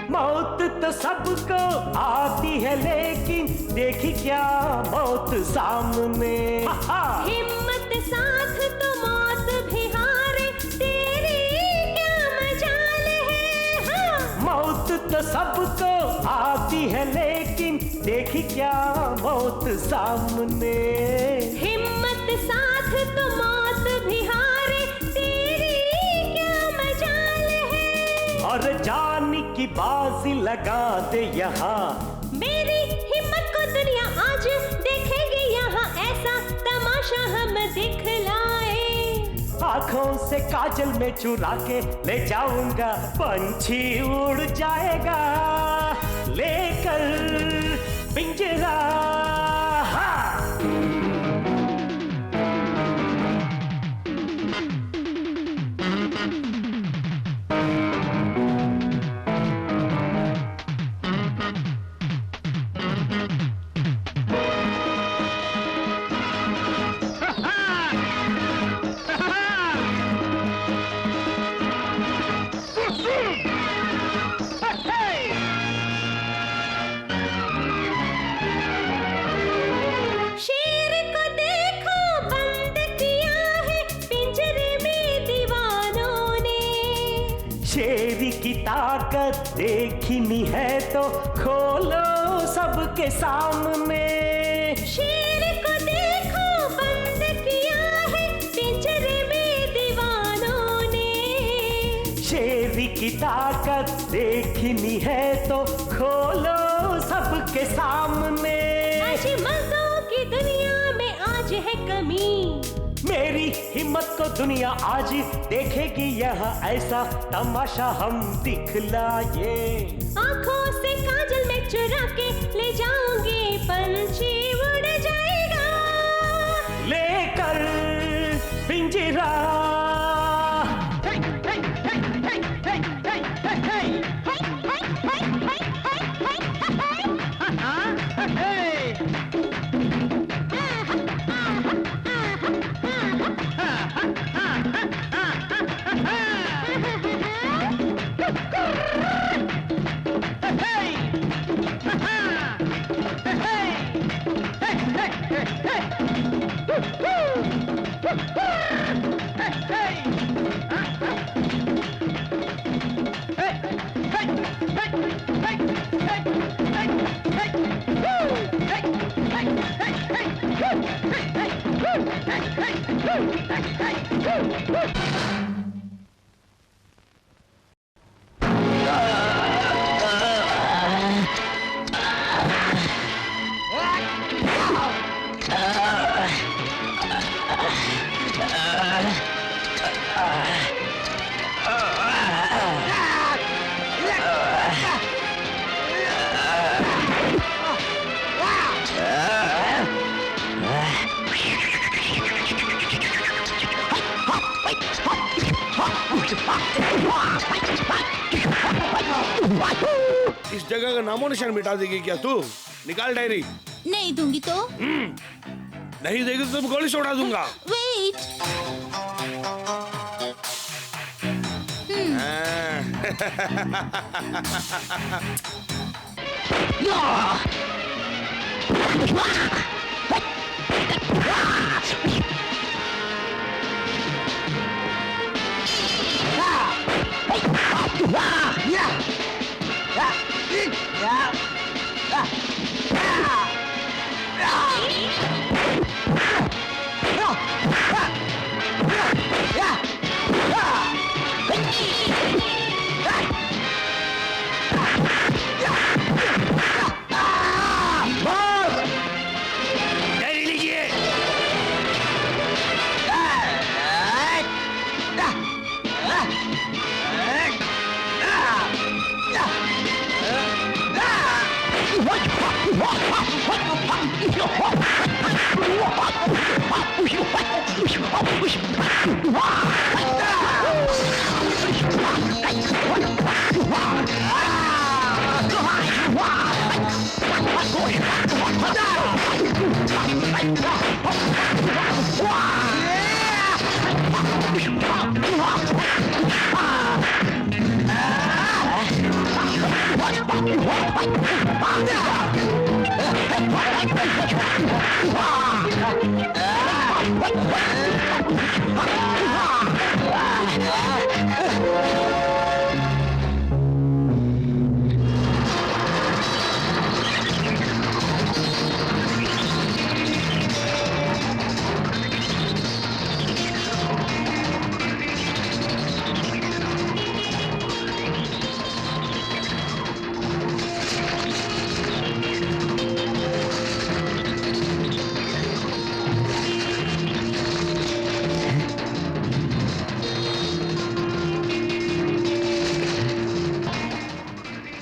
S9: मौत तो सबको आती है, लेकिन देखी क्या मौत सामने।
S3: हिम्मत साथ तो मौत भी हारे, तेरी क्या मजाल है। हाँ।
S9: मौत तो सबको आती है, लेकिन देखी क्या मौत सामने।
S3: हिम्मत साथ तो मौत भी हारे, तेरी क्या मजाल है।
S9: और जान की बाजी लगा दे यहाँ।
S3: मेरी हिम्मत को दुनिया आज देखेगी, यहाँ ऐसा तमाशा हम दिखलाए।
S9: आंखों से काजल में चुरा के ले जाऊंगा, पंछी उड़ जाएगा लेकर पिंजरा।
S3: शेर को देखो बंद किया है पिंजरे में दीवानों ने।
S9: शेर की ताकत देखनी है तो खोलो सबके सामने।
S3: शेर को देखो बंद किया है पिंजरे में दीवानों ने।
S9: शेर की ताकत देखनी है तो खोलो सबके सामने।
S3: ऐसी मर्दों की दुनिया में आज है कमी।
S9: मेरी हिम्मत को दुनिया आज देखेगी, यहाँ ऐसा तमाशा हम दिखलाए।
S3: आंखों से काजल में चुरा के ले जाऊंगी, पंछी उड़ जाएगा
S9: लेकर पिंजरा।
S6: इस जगह का नामो निशान मिटा देगी क्या तू? निकाल डायरी।
S11: नहीं दूंगी तो?
S6: नहीं देगी तो तुम गोली से उड़ा दूंगा।
S11: वेट।
S7: डायरी लीजिए।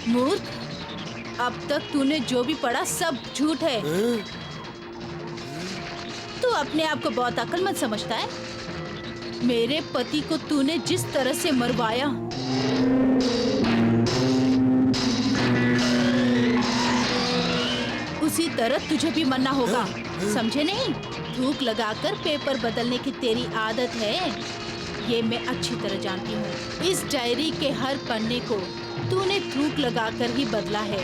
S2: मूर्ख, अब तक तूने जो भी पढ़ा सब झूठ है। तू अपने आप को बहुत अक्लमंद समझता है। मेरे पति को तूने जिस तरह से मरवाया, उसी तरह तुझे भी मरना होगा, समझे नहीं? थूक लगाकर पेपर बदलने की तेरी आदत है, ये मैं अच्छी तरह जानती हूँ। इस डायरी के हर पन्ने को तूने थूक लगाकर ही बदला है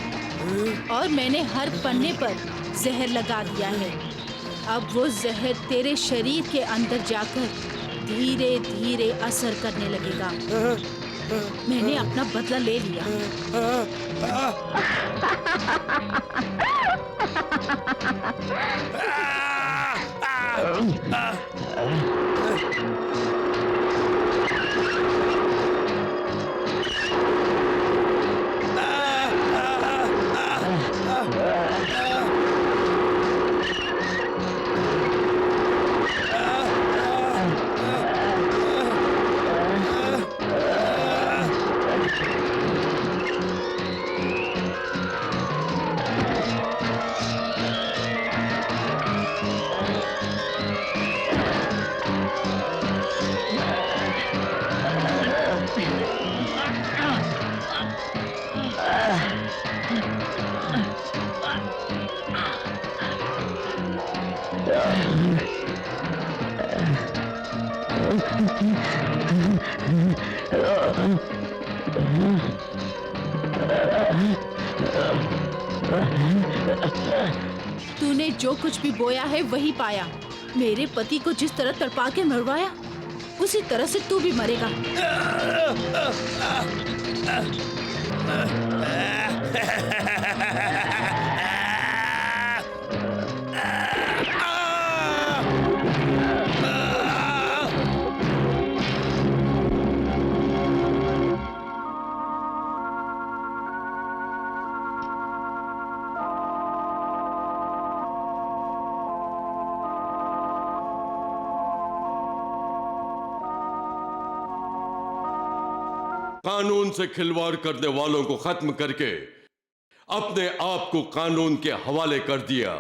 S2: और मैंने हर पन्ने पर जहर लगा दिया है। अब वो जहर तेरे शरीर के अंदर जाकर धीरे धीरे असर करने लगेगा। मैंने अपना बदला ले लिया। तूने जो कुछ भी बोया है वही पाया। मेरे पति को जिस तरह तड़पा के मरवाया उसी तरह से तू भी मरेगा।
S1: कानून से खिलवाड़ करने वालों को खत्म करके अपने आप को कानून के हवाले कर दिया।